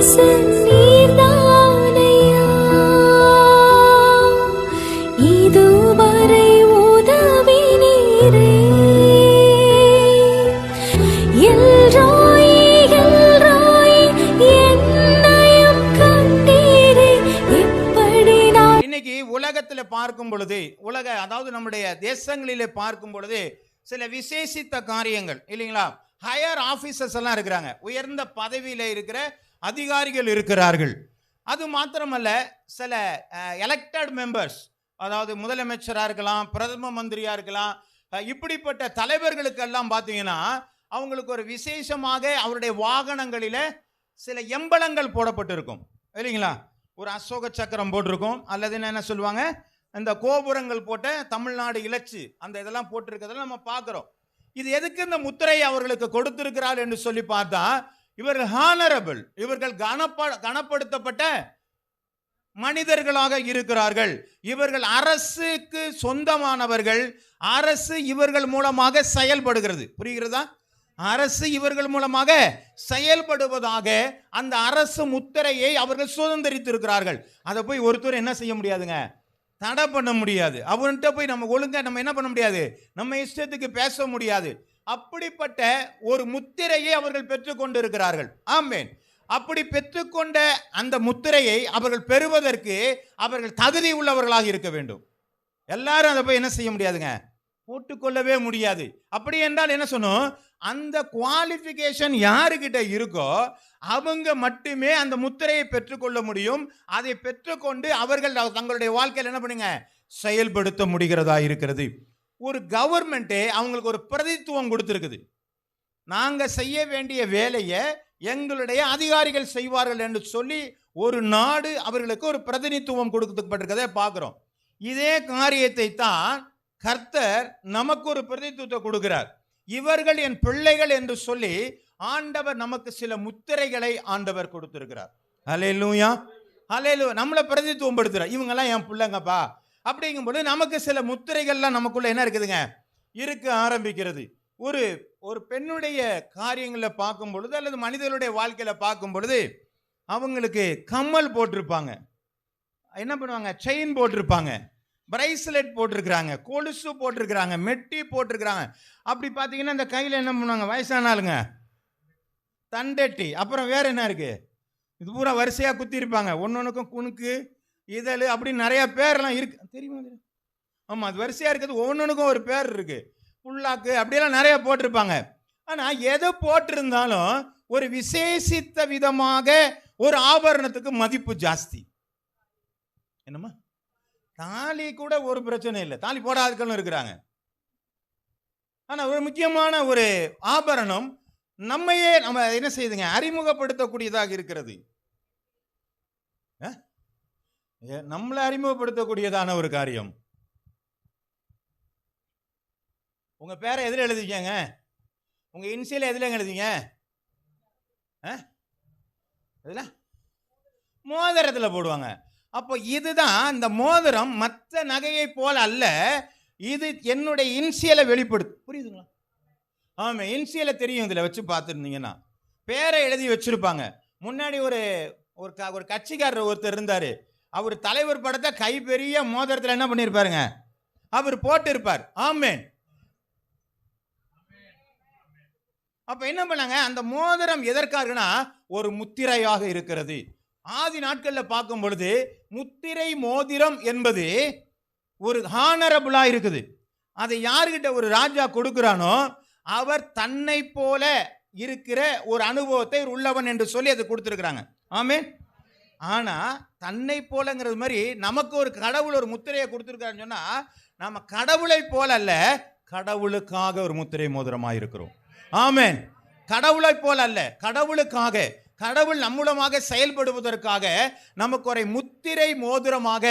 நேசன் நீர்தானையா, இதுவரை உதவினீரே. எல்ரோய் எல்ரோய் என்னையும் கண்டீரே, எப்படி நான். இன்னைக்கு உலகத்தில் பார்க்கும் பொழுது, அதாவது நம்முடைய தேசங்களிலே பார்க்கும் பொழுது சில விசேஷித்த காரியங்கள் இல்லைங்களா, ஹையர் ஆபீசர்ஸ் எல்லாம் இருக்கிறாங்க, உயர்ந்த பதவியில் இருக்கிற அதிகாரிகள் இருக்கிறார்கள். அது மாத்திரமல்ல, சில எலெக்டட் மெம்பர்ஸ், அதாவது முதலமைச்சராக இருக்கலாம், பிரதம மந்திரியாக இருக்கலாம், இப்படிப்பட்ட தலைவர்களுக்கெல்லாம் பார்த்தீங்கன்னா அவங்களுக்கு ஒரு விசேஷமாக அவருடைய வாகனங்களில் சில எம்பளங்கள் போடப்பட்டிருக்கும் இல்லைங்களா. ஒரு அசோக சக்கரம் போட்டிருக்கும், அல்லது என்ன சொல்லுவாங்க, இந்த கோபுரங்கள் போட்ட தமிழ்நாடு இலச்சு அந்த இதெல்லாம் போட்டிருக்கிறதெல்லாம் நம்ம பார்க்குறோம். இது எதுக்கு இந்த முத்திரை அவர்களுக்கு கொடுத்திருக்கிறார் என்று சொல்லி பார்த்தா, இவர்கள் ஹானரபிள், இவர்கள் கனப்படுத்தப்பட்ட மனிதர்களாக இருக்கிறார்கள். இவர்கள் அரசுக்கு சொந்தமானவர்கள். அரசு இவர்கள் மூலமாக செயல்படுகிறது. புரிகிறதா? அரசு இவர்கள் மூலமாக செயல்படுவதாக அந்த அரசு முத்திரையை அவர்கள் சுதந்திரித்திருக்கிறார்கள். அதை போய் ஒருத்தர் என்ன செய்ய முடியாதுங்க, தடை பண்ண முடியாது. அவன்கிட்ட போய் நம்ம ஒழுங்கா நம்ம என்ன பண்ண முடியாது, நம்ம இஷ்டத்துக்கு பேச முடியாது. அப்படிப்பட்ட ஒரு முத்திரையை அவர்கள் பெற்றுக்கொண்டு இருக்கிறார்கள். ஆமென். அப்படி பெற்றுக்கொண்ட அந்த முத்திரையை அவர்கள் பெறுவதற்கு அவர்கள் தகுதி உள்ளவர்களாக இருக்க வேண்டும். எல்லாரும் அதை போய் என்ன செய்ய முடியாதுங்க, போட்டுக்கொள்ளவே முடியாது. அப்படி என்றால் என்ன சொன்னோம், அந்த குவாலிஃபிகேஷன் யாருக்கிட்ட இருக்கோ அவங்க மட்டுமே அந்த முத்திரையை பெற்றுக்கொள்ள முடியும். அதை பெற்றுக்கொண்டு அவர்கள் தங்களுடைய வாழ்க்கையில் என்ன பண்ணுங்க, செயல்படுத்த முடிகிறதா இருக்கிறது. ஒரு கவர்மெண்ட்டே அவங்களுக்கு ஒரு பிரதித்துவம் கொடுத்துருக்குது. நாங்கள் செய்ய வேண்டிய வேலையை எங்களுடைய அதிகாரிகள் செய்வார்கள் என்று சொல்லி ஒரு நாடு அவர்களுக்கு ஒரு பிரதிநிதித்துவம் கொடுக்கப்பட்டிருக்கதை பார்க்குறோம். இதே காரியத்தை தான் கர்த்தர் நமக்கு ஒரு பிரதித்துவத்தை கொடுக்கிறார். இவர்கள் என் பிள்ளைகள் என்று சொல்லி ஆண்டவர் நமக்கு சில முத்திரைகளை ஆண்டவர் கொடுத்திருக்கிறார். ஹல்லேலூயா, ஹல்லேலூயா. நம்மளை பிரதித்துவம் படுத்துறார். இவங்கெல்லாம் என் பிள்ளைங்கப்பா அப்படிங்கும்போது நமக்கு சில முத்திரைகள்லாம் நமக்குள்ள என்ன இருக்குதுங்க, இருக்க ஆரம்பிக்கிறது. ஒரு பெண்ணுடைய காரியங்களை பார்க்கும் பொழுது அல்லது மனிதர்களுடைய வாழ்க்கையில பார்க்கும் பொழுது அவங்களுக்கு கம்மல் போட்டிருப்பாங்க, என்ன பண்ணுவாங்க, செயின் போட்டிருப்பாங்க, பிரைஸ்லெட் போட்டிருக்கிறாங்க, கொலுசு போட்டிருக்கிறாங்க, மெட்டி போட்டிருக்கிறாங்க. அப்படி பார்த்தீங்கன்னா இந்த கையில் என்ன பண்ணுவாங்க, வயசானாலுங்க தண்டட்டி, அப்புறம் வேற என்ன இருக்கு, இது பூரா வரிசையாக குத்தி இருப்பாங்க. ஒன்னொன்னுக்கும் குணுக்கு இதழ் அப்படின்னு நிறைய பேர்லாம் இருக்கு, தெரியுமா? ஆமாம், அது வரிசையாக இருக்குது, ஒவ்வொன்றுக்கும் ஒரு பேர் இருக்கு, புல்லாக்கு அப்படியெல்லாம் நிறைய போட்டிருப்பாங்க. ஆனால் எது போட்டிருந்தாலும் ஒரு விசேஷித்த விதமாக ஒரு ஆபரணத்துக்கு மதிப்பு ஜாஸ்தி. என்னம்மா, தாலி கூட ஒரு பிரச்சனை இல்லை, தாலி போடாதவர்களும் இருக்கிறாங்க. ஆனால் ஒரு முக்கியமான ஒரு ஆபரணம் நம்ம என்ன செய்யுதுங்க, அறிமுகப்படுத்தக்கூடியதாக இருக்கிறது. நம்மளை அறிமுகப்படுத்தக்கூடியதான ஒரு காரியம். உங்க பேரை எதில் எழுதிக்கங்க, உங்க இன்சியலை எதில் எழுதிங்க, மோதிரத்தில் போடுவாங்க. அப்போ இதுதான் இந்த மோதிரம் மற்ற நகையை போல அல்ல, இது என்னுடைய இன்சியலை வெளிப்படுத்து. புரியுதுங்களா? ஆமாம், இன்சியலை தெரியும். இதில் வச்சு பார்த்துருந்தீங்கன்னா பேரை எழுதி வச்சிருப்பாங்க. முன்னாடி ஒரு கட்சிக்காரர் ஒருத்தர் இருந்தார். அவர் தலைவர் படத்தை கை பெரிய மோதிரத்தில் என்ன பண்ணியிருப்பாருங்க, அவர் போட்டு இருப்பார். ஆமென். அப்போ என்ன பண்ணாங்க, அந்த மோதிரம் எதற்காகனா ஒரு முத்திரையாக இருக்கிறது. ஆதி நாட்களில் பார்க்கும் பொழுது முத்திரை மோதிரம் என்பது ஒரு ஹானரபிளா இருக்குது. அதை யாருக்கிட்ட ஒரு ராஜா கொடுக்கிறானோ அவர் தன்னை போல இருக்கிற ஒரு அனுபவத்தை உள்ளவன் என்று சொல்லி அதை கொடுத்துருக்குறாங்க. ஆமென். ஆனா தன்னை போலங்கிறது மாதிரி நமக்கு ஒரு கடவுள் ஒரு முத்திரையை கொடுத்துருக்காருன்னு சொன்னா நம்ம கடவுளை போல அல்ல, கடவுளுக்காக ஒரு முத்திரை மோதிரமாக இருக்கிறோம். ஆமென். கடவுளை போல அல்ல, கடவுளுக்காக, கடவுள் நம்மூலமாக செயல்படுவதற்காக நமக்கு ஒரு முத்திரை மோதிரமாக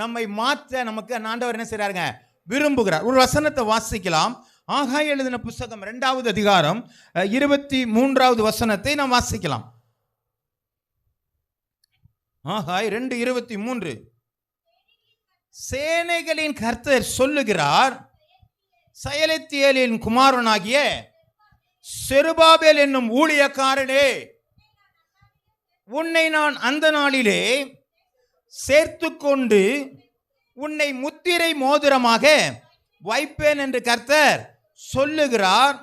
நம்மை மாற்ற நமக்கு ஆண்டவர் என்ன செய்றாருங்க, விரும்புகிறார். ஒரு வசனத்தை வாசிக்கலாம். ஆகாய் எழுதின புத்தகம் 2வது அதிகாரம் 23வது வசனத்தை நாம் வாசிக்கலாம். ஆகாய் 2:23. சேனைகளின் கர்த்தர் சொல்லுகிறார், செயலத்தியேலின் குமாரனாகிய செருபாபேல் என்னும் ஊழியக்காரனே, உன்னை நான் அந்த நாளிலே சேர்த்து கொண்டு உன்னை முத்திரை மோதிரமாக வைப்பேன் என்று கர்த்தர் சொல்லுகிறார்.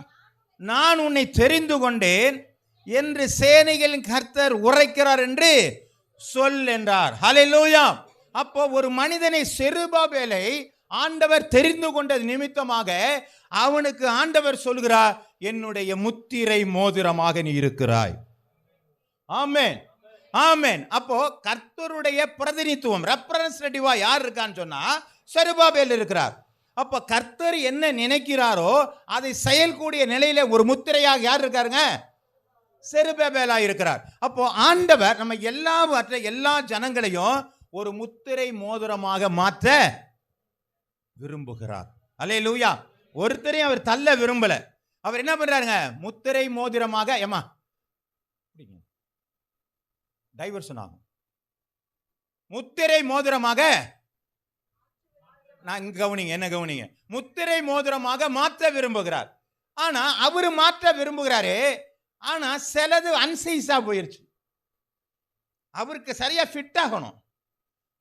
நான் உன்னை தெரிந்து கொண்டேன் என்று சேனைகளின் கர்த்தர் உரைக்கிறார் என்று சொல் என்றார். ஹல்லேலூயா. அப்போ ஒரு மனிதனை செருபாபேலை ஆண்டவர் தெரிந்து கொண்டது நிமித்தமாக அவனுக்கு ஆண்டவர் சொல்கிறார், என்னுடைய முத்திரை மோதிரமாக நீ இருக்கிறாய். ஆமென், ஆமென். அப்போ கர்த்தருடைய பிரதிநிதித்துவம் ரெப்ரசன்டேட்டிவா யார் இருக்கான்னு சொன்னா செருபாபேல் இருக்கிறார். அப்ப கர்த்தர் என்ன நினைக்கிறாரோ அதை செயல்கூடிய நிலையில ஒரு முத்திரையாக யார் இருக்காருங்க? செருபாபேலா இருக்கிறார். அப்போ ஆண்டவர் நம்ம எல்லா ஜனங்களையும் ஒரு முத்திரை மோதிரமாக மாற்ற விரும்புகிறார். அல்லேலூயா. ஒருத்தரையும் அவர் தள்ள விரும்பல. அவர் என்ன பண்றாருங்க? முத்திரை மோதிரமாக ஏமா டைவர்ஷன் ஆகும். முத்திரை மோதிரமாக நான் கவனிங்க, என்ன கவனிங்க, முத்திரை மோதிரமாக மாற்ற விரும்புகிறார். ஆனா அவரு மாற்ற விரும்புகிறாரு. ஆனா சிலது அன்சைஸா போயிருச்சு. அவருக்கு சரியா ஃபிட் ஆகணும்.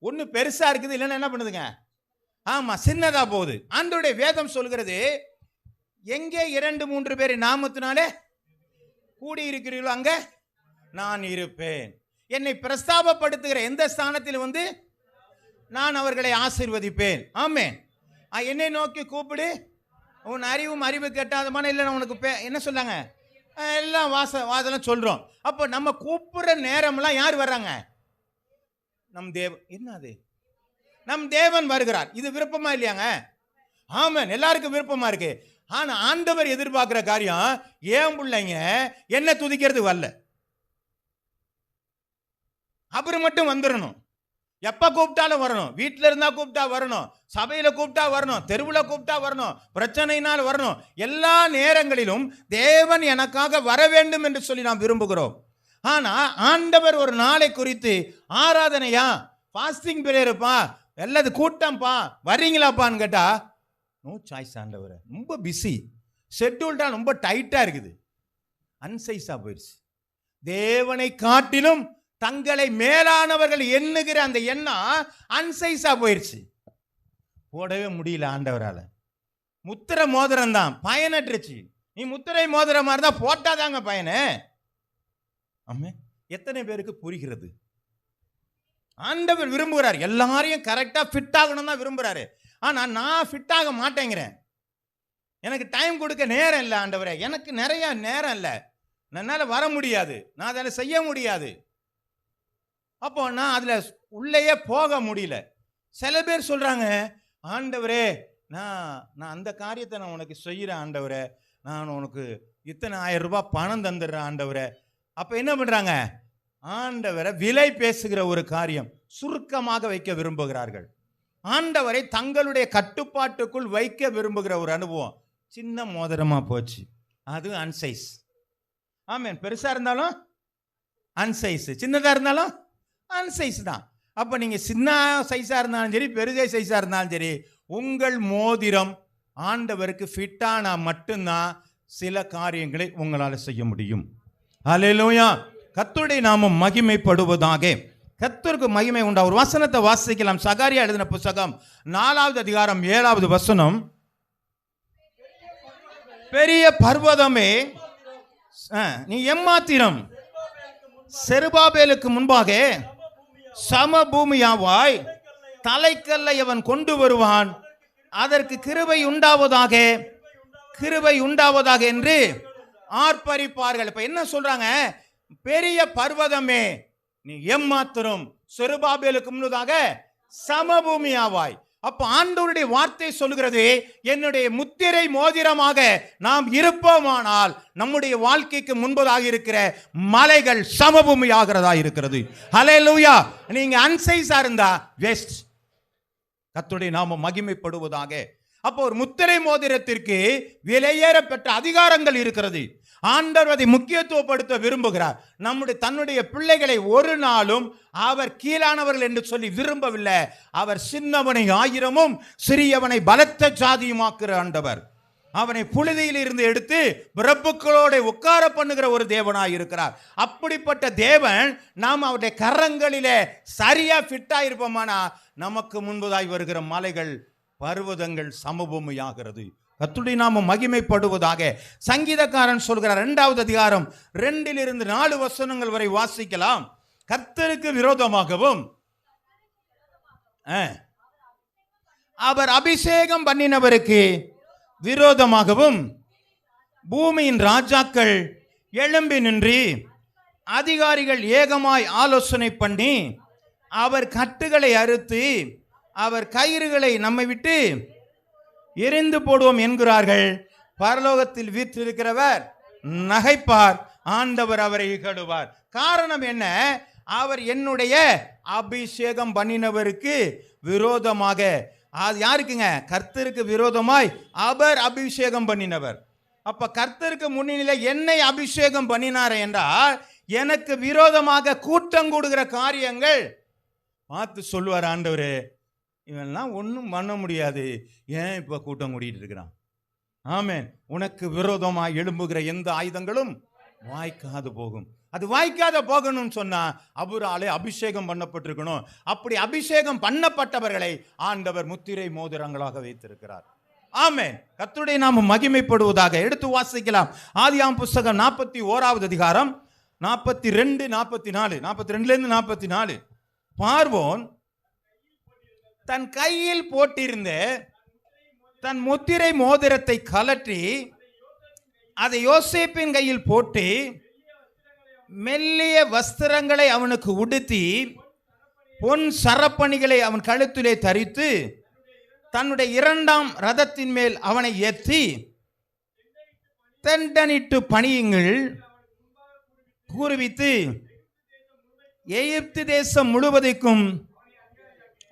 ஒண்ணு பெருசா இருக்குது, இல்லைன்னா என்ன பண்ணுதுங்க? ஆமா, சின்னதா போகுது. ஆண்டவருடைய வேதம் சொல்கிறது, எங்கே 2-3 பேர் நாமத்தினாலே கூடி இருக்கிறீர்களோ அங்க நான் இருப்பேன். என்னை பிரஸ்தாபப்படுத்துகிற எந்த ஸ்தானத்தில் நான் அவர்களை ஆசீர்வதிப்பேன். ஆமென். என்னை நோக்கி கூப்பிடு, உன் அறிவு கெட்டாதமான இல்லை உனக்கு என்ன சொல்லாங்க எல்லாம் வாசலாம் சொல்றோம். அப்போ நம்ம கூப்பிடுற நேரம்லாம் யார் வர்றாங்க? நம் தேவன். என்னது? நம் தேவன் வருகிறார். இது விருப்பமா இல்லையாங்க? ஆமென், எல்லாருக்கும் விருப்பமா இருக்கு. ஆனா ஆண்டவர் எதிர்பார்க்கிற காரியம், ஏன் பிள்ளைங்க என்ன துதிக்கிறது வரல, அவர் மட்டும் வந்துடணும். எப்ப கூப்பிட்டாலும் வரணும். வீட்டில் இருந்தா கூப்பிட்டா வரணும், சபையில கூப்பிட்டா வரணும், தெருவில் கூப்பிட்டா வரணும், பிரச்சனையினால் வரணும். எல்லா நேரங்களிலும் தேவன் எனக்காக வர வேண்டும் என்று சொல்லி நாம் விரும்புகிறோம். ஆனா ஆண்டவர் ஒரு நாளை குறித்து ஆராதனையா, ஃபாஸ்டிங் பிரேயர்ப்பா, எல்லாது கூட்டம்ப்பா, வர்றீங்களாப்பான்னு கேட்டா நோ சாய்ஸ். ஆண்டவர் ரொம்ப பிஸி, ஷெட்யூல்டா ரொம்ப டைட்டா இருக்குது, அன்சைஸா போயிடுச்சு. தேவனை காட்டிலும் தங்களை மேலானவர்கள் எண்ணுகிற அந்த எண்ணம் அன்சைஸா போயிருச்சு. போடவே முடியல ஆண்டவரால. முத்திரை மோதிரம் தான் பயனற்றுச்சு. நீ முத்திரை மோதிரம் மாதிரி தான் போட்டாதாங்க பயனு. ஆமே, எத்தனை பேருக்கு புரிகிறது? ஆண்டவர் விரும்புகிறார் எல்லாரையும் கரெக்டா ஃபிட் ஆகணும் தான் விரும்புறாரு. ஆனா நான் ஃபிட் ஆக மாட்டேங்கிறேன். எனக்கு டைம் கொடுக்க நேரம் இல்லை ஆண்டவரே, எனக்கு நிறைய நேரம் இல்லை, என்னால் வர முடியாது, நான் அதில் செய்ய முடியாது. அப்போ நான் அதில் உள்ளேயே போக முடியல. சில பேர் சொல்றாங்க, ஆண்டவரே நான் அந்த காரியத்தை நான் உனக்கு செய்கிறேன் ஆண்டவரே, நான் உனக்கு இத்தனை 1000 ரூபாய் பணம் தந்துடுறேன் ஆண்டவரே. அப்போ என்ன பண்ணுறாங்க? ஆண்டவரை விலை பேசுகிற ஒரு காரியம் சுருக்கமாக வைக்க விரும்புகிறார்கள். ஆண்டவரை தங்களுடைய கட்டுப்பாட்டுக்குள் வைக்க விரும்புகிற ஒரு அனுபவம் சின்ன மோதிரமா போச்சு. அது அன்சைஸ். ஆமென். பெருசா இருந்தாலும் அன்சைஸ், சின்னதா இருந்தாலும் அன்சைஸ் தான். அப்ப நீங்க சின்ன சைஸா இருந்தாலும் சரி, பெரிய சைஸா இருந்தாலும் சரி, உங்கள் மோதிரம் ஆண்டவருக்கு ஃபிட்டானா மட்டும்தான் சில காரியங்களை உங்களால் செய்ய முடியும். ஹல்லேலூயா. கர்த்தருடைய நாமம் மகிமைப்படுவதாக. கர்த்தருக்கு மகிமை உண்டா. ஒரு வசனத்தை வாசிக்கலாம். சகாரியா எழுதின புத்தகம் 4வது அதிகாரம் 7வது வசனம். பெரிய பர்வதமே நீ எம்மாத்திரம் செருபாபேலுக்கு முன்பாக சமபூமியாவாய், தலைக்கல்லை அவன் கொண்டு வருவான், அதற்கு கிருபை உண்டாவதாக, கிருபை உண்டாவதாக என்று ஆர்ப்பரிப்பார்கள். இப்ப என்ன சொல்றாங்க? பெரிய பர்வதமே நீ எம்மாத்திரம் செருபாபேலுக்கு முன்னதாக சமபூமியாவாய். அப்ப ஆண்டவருடைய வார்த்தை சொல்கிறது, என்னுடைய முத்திரை மோதிரமாக நாம் இருப்போமானால் நம்முடைய வாழ்க்கைக்கு முன்பதாக இருக்கிற மலைகள் சமபூமி ஆகிறதா இருக்கிறது. ஹல்லேலூயா. நீங்க அன்சைஸா இருந்தா வேஸ்ட். கர்த்தருடைய நாமம் மகிமைப்படுவதாக. அப்போ ஒரு முத்திரை மோதிரத்திற்கு விலையேற பெற்ற அதிகாரங்கள் இருக்கிறது. ஆண்டவர் அதை முக்கியத்துவப்படுத்த விரும்புகிறார். தன்னுடைய பிள்ளைகளை ஒரு நாளும் அவர் கீழானவர்கள் என்று சொல்லி விரும்பவில்லை. அவர் சின்னவனை 1000மும் சிறியவனை பலத்த ஜாதியுமாக்குற ஆண்டவர். அவனை புழுதியில் இருந்து எடுத்து பிரபுக்களோட உட்கார பண்ணுகிற ஒரு தேவனாய் இருக்கிறார். அப்படிப்பட்ட தேவன் நாம் அவருடைய கரங்களிலே சரியா ஃபிட்டா இருப்போமானா நமக்கு முன்பதாய் வருகிற மலைகள் பர்வதங்கள் சமபூமியாகிறது. கர்த்தருடைய நாமம் மகிமைப்படுவதாக. சங்கீதக்காரன் சொல்கிறார், 2வது அதிகாரம் 2 4 வசனங்கள் வரை வாசிக்கலாம். கர்த்தருக்கு விரோதமாகவும் அவர் அபிஷேகம் பண்ணினவருக்கு விரோதமாகவும் பூமியின் ராஜாக்கள் எழும்பி நின்று அதிகாரிகள் ஏகமாய் ஆலோசனை பண்ணி அவர் கட்டுகளை அறுத்து அவர் கயிறுகளை நம்மை விட்டு எரிந்து போடுவோம் என்கிறார்கள். பரலோகத்தில் வீற்றிருக்கிறவர் நகைப்பார், ஆண்டவர் அவரை இகழுவார். காரணம் என்ன? அவர் என்னுடைய அபிஷேகம் பண்ணினவருக்கு விரோதமாக. அது யாருக்குங்க? கர்த்தருக்கு விரோதமாய் அவர் அபிஷேகம் பண்ணினவர். அப்ப கர்த்தருக்கு முன்னிலையில என்னை அபிஷேகம் பண்ணினார் என்றால் எனக்கு விரோதமாக கூட்டம் கூடுகிற காரியங்கள் பார்த்து சொல்லுவார், ஆண்டவரே இவெல்லாம் ஒன்றும் பண்ண முடியாது, ஏன் இப்போ கூட்டம் கூட்டிகிட்டு இருக்கிறான்? ஆமென். உனக்கு விரோதமாக எழும்புகிற எந்த ஆயுதங்களும் வாய்க்காது போகும். அது வாய்க்காத போகணும்னு சொன்னா அவராலே அபிஷேகம் பண்ணப்பட்டிருக்கணும். அப்படி அபிஷேகம் பண்ணப்பட்டவர்களை ஆண்டவர் முத்திரை மோதிரங்களாக வைத்திருக்கிறார். ஆமென். கர்த்தருடைய நாமம் மகிமைப்படுவதாக. எடுத்து வாசிக்கலாம். ஆதியாகமம் புத்தகம் 41வது அதிகாரம் 42 44 42 44. பார்வோன் தன் கையில் போட்டிருந்த தன் முத்திரை மோதிரத்தை கலற்றி அதை யோசேப்பின் கையில் போட்டு மெல்லிய வஸ்திரங்களை அவனுக்கு உடுத்தி பொன் சரப்பணிகளை அவன் கழுத்திலே தரித்து தன்னுடைய 2ஆம் ரதத்தின் மேல் அவனை ஏற்றி தண்டனிட்டு பணியுங்கள் கூறுவித்து எகிப்து தேசம் முழுவதைக்கும்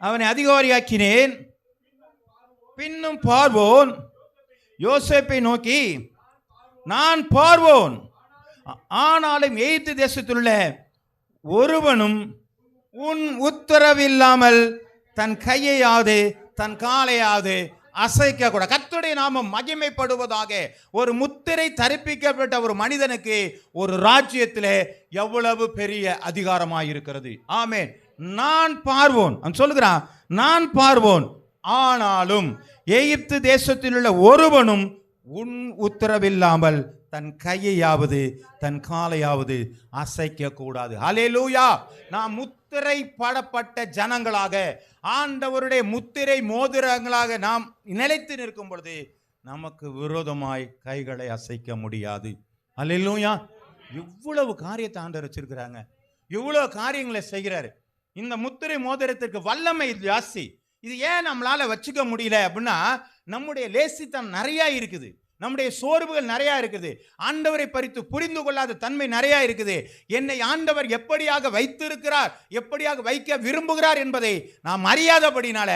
அவனை அதிகாரியாக்கினேன். பின்னும் பார்வோன் யோசேப்பை நோக்கி, நான் பார்வோன், ஆனாலும் எகிப்து தேசத்தில் உள்ள ஒருவனும் உன் உத்தரவில்லாமல் தன் கையையாவது தன் காலையாவது அசைக்க கூட. கர்த்தருடைய நாமம் மகிமைப்படுவதாக. ஒரு முத்திரை தரிப்பிக்கப்பட்ட ஒரு மனிதனுக்கு ஒரு ராஜ்யத்திலே எவ்வளவு பெரிய அதிகாரமாயிருக்கிறது. ஆமென். நான் பார்வோன், அவன் சொல்லுகிறான், நான் பார்வோன், ஆனாலும் எகிப்து தேசத்தில் உள்ள ஒருவனும் உன் உத்தரவில்லாமல் தன் கையையாவது தன் காலையாவது அசைக்க கூடாது. ஹல்லேலூயா. நாம் முத்திரை படப்பட்ட ஜனங்களாக, ஆண்டவருடைய முத்திரை மோதிரங்களாக நாம் நிலைத்து நிற்கும் பொழுது நமக்கு விரோதமாய் கைகளை அசைக்க முடியாது. ஹல்லேலூயா. இவ்வளவு காரியத்தை ஆண்டவர் வச்சிருக்கிறாங்க, இவ்வளவு காரியங்களை செய்கிறாரு. இந்த முத்திரை மோதிரத்திற்கு வல்லமை ஜாஸ்தி. இது ஏன் நம்மளால வச்சுக்க முடியல அப்படின்னா, நம்முடைய லேசித்தனம் நிறைய இருக்குது, நம்முடைய சோர்வுகள் நிறைய இருக்குது, ஆண்டவரை பறித்து புரிந்து கொள்ளாத தன்மை நிறைய இருக்குது. என்னை ஆண்டவர் எப்படியாக வைத்திருக்கிறார், எப்படியாக வைக்க விரும்புகிறார் என்பதை நாம் அறியாதபடினால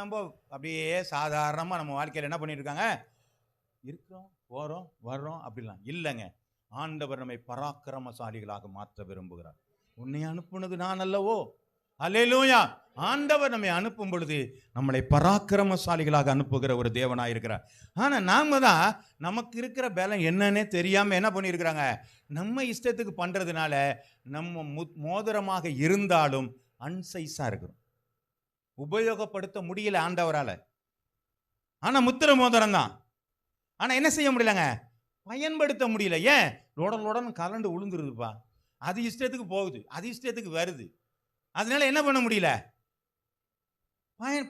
நம்ம அப்படியே சாதாரணமாக நம்ம வாழ்க்கையில் என்ன பண்ணிட்டு இருக்காங்க, இருக்கிறோம் போகிறோம் வர்றோம் அப்படிலாம் இல்லைங்க. ஆண்டவர் நம்மை பராக்கிரமசாலிகளாக மாற்ற விரும்புகிறார். உன்னை அனுப்புனது நான் அல்லவோ. அல்லேலூயா. ஆண்டவர் நம்மை அனுப்பும் பொழுது நம்மளை பராக்கிரமசாலிகளாக அனுப்புகிற ஒரு தேவனாக இருக்கிறார். ஆனால் நாம தான் நமக்கு இருக்கிற பலம் என்னன்னே தெரியாமல் என்ன பண்ணியிருக்கிறாங்க, நம்ம இஷ்டத்துக்கு பண்ணுறதுனால நம்ம மோதிரமாக இருந்தாலும் அன்சைஸாக இருக்கிறோம், உபயோகப்படுத்த முடியல ஆண்டவரால். ஆனால் முத்திரை மோதிரம் தான், ஆனால் என்ன செய்ய முடியலங்க, பயன்படுத்த முடியல. ஏன்? லொடன்னு கலண்டு உளுந்துருதுப்பா, அது இஷ்டத்துக்கு போகுது, அது இஷ்டத்துக்கு வருது, அதனால என்ன பண்ண முடியல,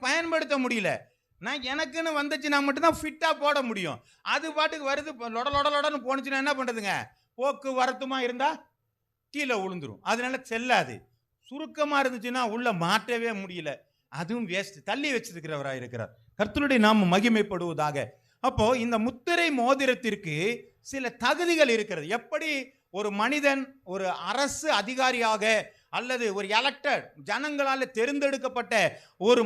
பயன்படுத்த முடியல. நான் எனக்குன்னு வந்துச்சுன்னா மட்டும்தான் ஃபிட்டாக போட முடியும். அது பாட்டுக்கு வருது, லொடன்னு போனுச்சுன்னா என்ன பண்ணுறதுங்க, போக்குவரத்துமா இருந்தால் கீழே விழுந்துரும், அதனால செல்லாது. சுருக்கமாக இருந்துச்சுன்னா உள்ள மாற்றவே முடியல, அதுவும் வேஸ்ட், தள்ளி வச்சிருக்கிறவராக இருக்கிறார். கர்த்தருடைய நாமம் மகிமைப்படுவதாக. அப்போ இந்த முத்திரை மோதிரத்திற்கு சில தகுதிகள் இருக்கிறது. எப்படி ஒரு மனிதன் ஒரு அரசு அதிகாரியாக அல்லது ஒரு எலக்டட் ஜனங்களால் தேர்ந்தெடுக்கப்பட்ட ஒரு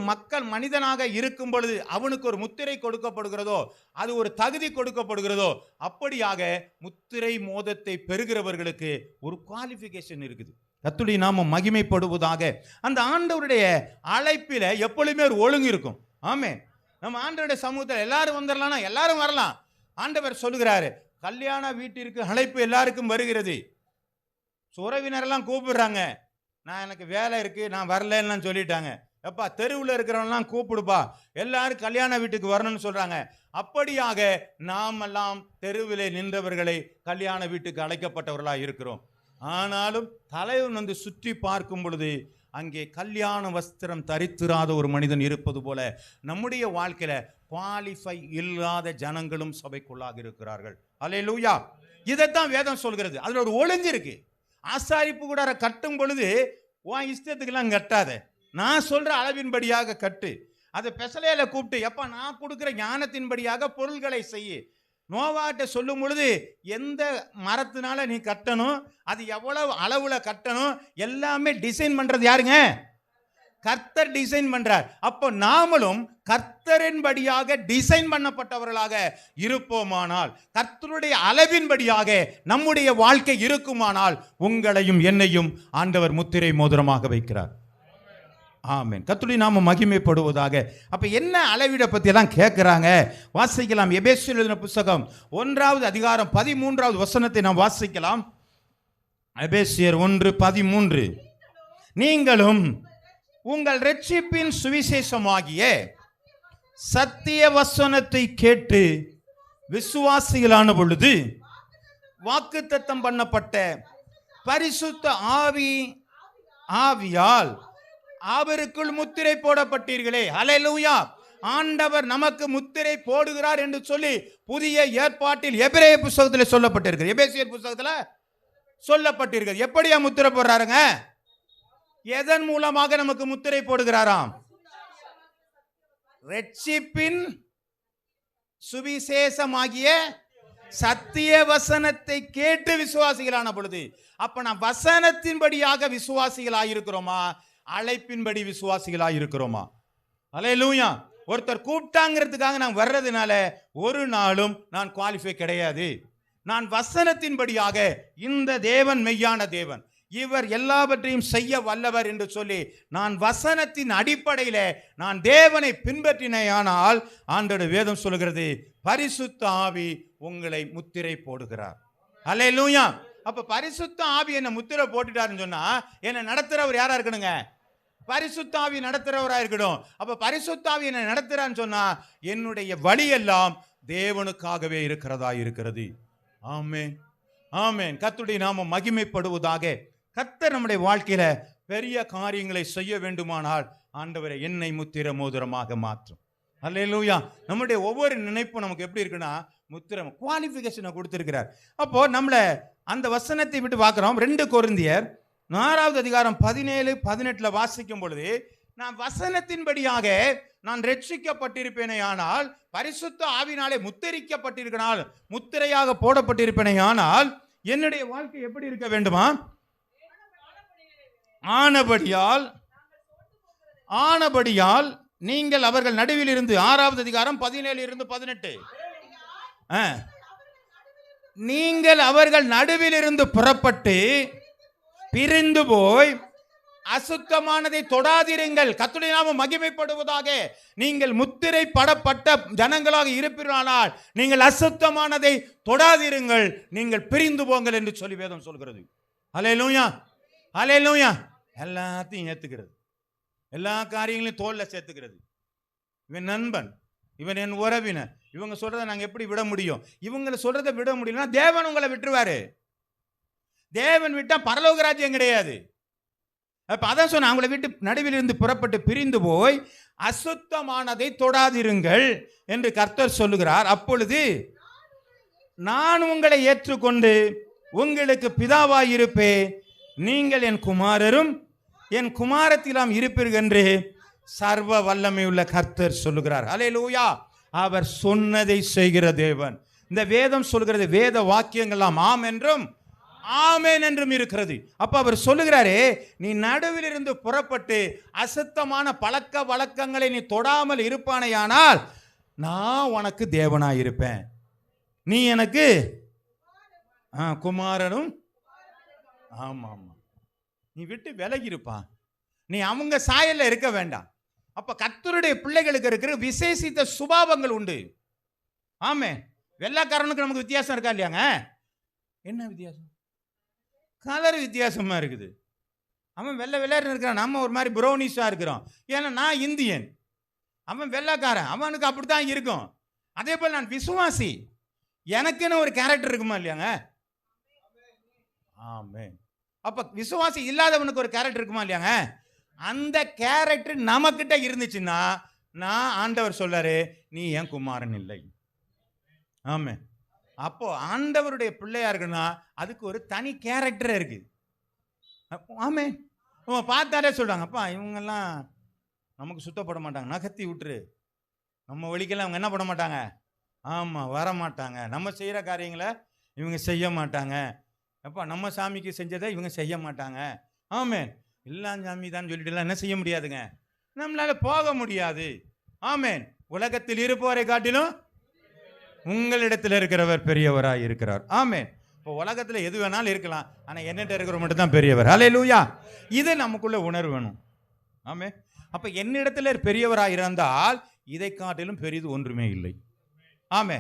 மனிதனாக இருக்கும் பொழுது அவனுக்கு ஒரு முத்திரை கொடுக்கப்படுகிறதோ, அது ஒரு தகுதி கொடுக்கப்படுகிறதோ, அப்படியாக முத்திரை மோதிரத்தை பெறுகிறவர்களுக்கு ஒரு குவாலிஃபிகேஷன் இருக்குது. கர்த்தருடைய நாமம் மகிமைப்படுவதாக. அந்த ஆண்டவருடைய அழைப்பில் எப்பொழுதுமே ஒரு ஒழுங்கு இருக்கும். ஆமென். நம்ம ஆண்டவருடைய சமூகத்தில் எல்லாரும் வந்துடலாம்னா எல்லாரும் வரலாம். ஆண்டவர் சொல்லுகிறாரு, கல்யாண வீட்டிற்கு அழைப்பு எல்லாருக்கும் வருகிறது. உறவினரெல்லாம் கூப்பிடுறாங்க, நான் எனக்கு வேலை இருக்கு நான் வரலன்னு சொல்லிட்டாங்க. எப்பா தெருவில் இருக்கிறவங்களாம் கூப்பிடுப்பா, எல்லாரும் கல்யாண வீட்டுக்கு வரணும்னு சொல்றாங்க. அப்படியாக நாமெல்லாம் தெருவிலே நின்றவர்களை கல்யாண வீட்டுக்கு அழைக்கப்பட்டவர்களாக இருக்கிறோம். ஆனாலும் தலைவன் வந்து சுற்றி பார்க்கும் பொழுது அங்கே கல்யாண வஸ்திரம் தரித்திராத ஒரு மனிதன் இருப்பது போல நம்முடைய வாழ்க்கையில குவாலிஃபை இல்லாத ஜனங்களும் சபைக்குள்ளாக இருக்கிறார்கள். அல்லேலூயா. இதைத்தான் வேதம் சொல்கிறது. அதுல ஒரு ஒழுங்கு இருக்கு. ஆசாரிப்பு கூடார கட்டும் பொழுது உன் இஷ்டத்துக்கெல்லாம் கட்டாத, நான் சொல்ற அளவின்படியாக கட்டு. அதை பெசலையில கூப்பிட்டு, எப்ப நான் கொடுக்கிற ஞானத்தின்படியாக பொருள்களை செய்ய. நோவாட்ட சொல்லும் பொழுது எந்த மரத்தினால நீ கட்டணும், அது எவ்வளவு அளவுல கட்டணும், எல்லாமே டிசைன் பண்றது யாருங்க? கர்த்தர் டிசைன் பண்றார். அப்போ நாமளும் கர்த்தரின்படியாக டிசைன் பண்ணப்பட்டவர்களாக இருப்போமானால், கர்த்தருடைய அளவின்படியாக நம்முடைய வாழ்க்கை இருக்குமானால், உங்களையும் என்னையும் ஆண்டவர் முத்திரை மோதிரமாக வைக்கிறார். ஆமென். கர்த்தருடைய நாமம் மகிமைப்படுவதாக. அப்ப என்ன அளவிட பத்தி எல்லாம் கேட்கிறாங்க, வாசிக்கலாம். எபேசியர் எழுதின புத்தகம் 1வது அதிகாரம் 13வது வசனத்தை நாம் வாசிக்கலாம். எபேசியர் 1:13. நீங்களும் உங்கள் இரட்சிப்பின் சுவிசேஷமாகிய சத்திய வசனத்தை கேட்டு விசுவாசிகளான பொழுது வாக்குத்தத்தம் பண்ணப்பட்ட பரிசுத்த ஆவியால் அவருக்குள் முத்திரை போடப்பட்டீர்களே. ஹல்லேலூயா. ஆண்டவர் நமக்கு முத்திரை போடுகிறார் என்று சொல்லி புதிய ஏற்பாட்டில் எபிரேய புத்தகத்தில் சொல்லப்பட்டிருக்கு, எபேசியர் புத்தகத்தில் சொல்லப்பட்டிருக்கு. எப்படியா முத்திரை போடுறாருங்க? எதன் மூலமாக நமக்கு முத்திரை போடுகிறாராம்? இரட்சிப்பின் சுவிசேஷமாகிய சத்திய வசனத்தை கேட்டு விசுவாசிகளான பொழுது. அப்ப நான் வசனத்தின்படியாக விசுவாசிகளாயிருக்கிறோமா, அழைப்பின்படி விசுவாசிகளாயிருக்கிறோமா? அல்லேலூயா. ஒருத்தர் கூப்பிட்டாங்கிறதுக்காக நான் வர்றதுனால ஒரு நாளும் நான் குவாலிஃபை கிடையாது. நான் வசனத்தின்படியாக இந்த தேவன் மெய்யான தேவன், இவர் எல்லாவற்றையும் செய்ய வல்லவர் என்று சொல்லி நான் வசனத்தின் அடிப்படையில் நான் தேவனை பின்பற்றினேயானால், ஆண்டவருடைய வேதம் சொல்கிறது, பரிசுத்த ஆவி உங்களை முத்திரை போடுகிறார். அல்லேலூயா. அப்ப பரிசுத்த ஆவி என்ன முத்திரை போட்டுட்டாருன்னு சொன்னா என்ன நடத்துறவர் யாரா இருக்கணுங்க? பரிசுத்த ஆவி நடத்துறவரா இருக்கணும். அப்ப பரிசுத்த ஆவி என்ன நடத்துறான்னு சொன்னா என்னுடைய வழியெல்லாம் தேவனுக்காகவே இருக்கிறதா இருக்கிறது. ஆமென், ஆமென். கர்த்தருடைய நாமம் மகிமைப்படுவதாக. கர்த்தர் நம்முடைய வாழ்க்கையில பெரிய காரியங்களை செய்ய வேண்டுமானால் ஆண்டவரை என்னை முத்திர மோதிரமாக மாற்றும். அல்லேலூயா. நம்முடைய ஒவ்வொரு நினைப்பும் நமக்கு எப்படி இருக்குன்னா முத்திரம் குவாலிஃபிகேஷனை கொடுத்திருக்கிறார். அப்போ நம்மளை அந்த வசனத்தை விட்டு பார்க்கிறோம். 2 கொரிந்தியர் 4வது அதிகாரம் 17-18 வாசிக்கும் பொழுது, நான் வசனத்தின்படியாக நான் ரட்சிக்கப்பட்டிருப்பேனே ஆனால், பரிசுத்த ஆவினாலே முத்திரிக்கப்பட்டிருக்கனால், முத்திரையாக போடப்பட்டிருப்பேனே ஆனால், என்னுடைய வாழ்க்கை எப்படி இருக்க வேண்டுமா? ஆனபடியால் நீங்கள் அவர்கள் நடுவில் இருந்து, 6வது அதிகாரம் 17-18, நீங்கள் அவர்கள் நடுவில் இருந்து புறப்பட்டு பிரிந்து போய் அசுத்தமானதை தொடாதிருங்கள். கர்த்தருடைய நாமம் மகிமைப்படுவதாக. நீங்கள் முத்திரை படப்பட்ட ஜனங்களாக இருப்பீர்களானால் நீங்கள் அசுத்தமானதை தொடாதிருங்கள், நீங்கள் பிரிந்து போங்கள் என்று சொல்லி வேதம் சொல்கிறது. அல்லேலூயா, அல்லேலூயா. எல்லாத்தையும் ஏத்துக்கிறது, எல்லா காரியங்களையும் தோல்ல சேர்த்துக்கிறது. இவன் நண்பன், இவன் என் உறவினர், இவங்க சொல்றதை நாங்க எப்படி விட முடியும்? இவங்களை சொல்றதை விட முடியலன்னா தேவன் உங்களை விட்டுருவாரு. தேவன் விட்டா பரலோக ராஜ்யம் கிடையாது. அப்ப அதான் சொன்ன, அவங்களை விட்டு நடுவில் இருந்து புறப்பட்டு பிரிந்து போய் அசுத்தமானதை தொடாதிருங்கள் என்று கர்த்தர் சொல்லுகிறார். அப்பொழுது நான் உங்களை ஏற்றுக்கொண்டு உங்களுக்கு பிதாவாயிருப்பேன், நீங்கள் என் குமாரரும் என் குமாரத்திலாம் இருப்பீர்கள் என்று சர்வ வல்லமை உள்ள கர்த்தர் சொல்லுகிறார். அல்லேலூயா. அவர் சொன்னதை செய்கிற தேவன். இந்த வேதம் சொல்கிறது, வேத வாக்கியங்கள்லாம் ஆம் என்றும் ஆமென் என்றும் இருக்கிறது. அப்ப அவர் சொல்லுகிறாரே, நீ நடுவில் இருந்து புறப்பட்டு அசுத்தமான பழக்க வழக்கங்களை நீ தொடாமல் இருப்பானேயானால் நான் உனக்கு தேவனாயிருப்பேன், நீ எனக்கு குமாரனும். ஆமா ஆமா, நீ விட்டு விலகி இருப்பான், நீ அவங்க சாயல்ல இருக்க வேண்டாம். அப்ப கர்த்தருடைய பிள்ளைகளுக்கு இருக்கிற விசேஷித்த சுபாவங்கள் உண்டு. ஆமே. வெள்ளைக்காரனுக்கு நமக்கு வித்தியாசம் இருக்கா இல்லையாங்க? என்ன வித்தியாசம்? கலர் வித்தியாசமா இருக்குது. அவன் வெள்ளை வெள்ளையர்னு இருக்கிறான், நம்ம ஒரு மாதிரி ப்ரௌனிஷா இருக்கிறோம். ஏன்னா நான் இந்தியன், அவன் வெள்ளைக்காரன், அவனுக்கு அப்படித்தான் இருக்கும். அதே போல் நான் விசுவாசி, எனக்குன்னு ஒரு கேரக்டர் இருக்குமா இல்லையாங்க? ஆமே. அப்ப விசுவாசி இல்லாதவனுக்கு ஒரு கேரக்டர் இருக்குமா இல்லையாங்க? அந்த கேரக்டர் நமக்கிட்ட இருந்துச்சுன்னா, நான் ஆண்டவர் சொல்றாரு, நீ என் குமாரன் இல்லை. ஆமே. அப்போ ஆண்டவருடைய பிள்ளையா இருக்குன்னா அதுக்கு ஒரு தனி கேரக்டர் இருக்கு. ஆமே. பார்த்தாலே சொல்றாங்க, அப்பா இவங்கெல்லாம் நமக்கு சுத்தப்பட மாட்டாங்க, நகர்த்தி விட்டுரு, நம்ம வழிக்கெல்லாம் அவங்க என்ன பண்ண மாட்டாங்க, ஆமா வர மாட்டாங்க, நம்ம செய்யற காரியங்களை இவங்க செய்ய மாட்டாங்க, அப்பா நம்ம சாமிக்கு செஞ்சதை இவங்க செய்ய மாட்டாங்க. ஆமே. எல்லாம் சாமி தான் சொல்லிட்டு என்ன செய்ய முடியாதுங்க, நம்மளால போக முடியாது. ஆமேன். உலகத்தில் இருப்பவரை காட்டிலும் உங்களிடத்தில் இருக்கிறவர் பெரியவராய் இருக்கிறார். ஆமேன். இப்போ உலகத்தில் எது வேணாலும் இருக்கலாம், ஆனால் என்னிட்ட இருக்கிறவர் மட்டும் தான் பெரியவர். ஹல்லேலூயா. இது நமக்குள்ள உணர்வு வேணும். ஆமே. அப்ப என்னிடத்தில் பெரியவராய் இருந்தால் இதை காட்டிலும் பெரிது ஒன்றுமே இல்லை. ஆமே.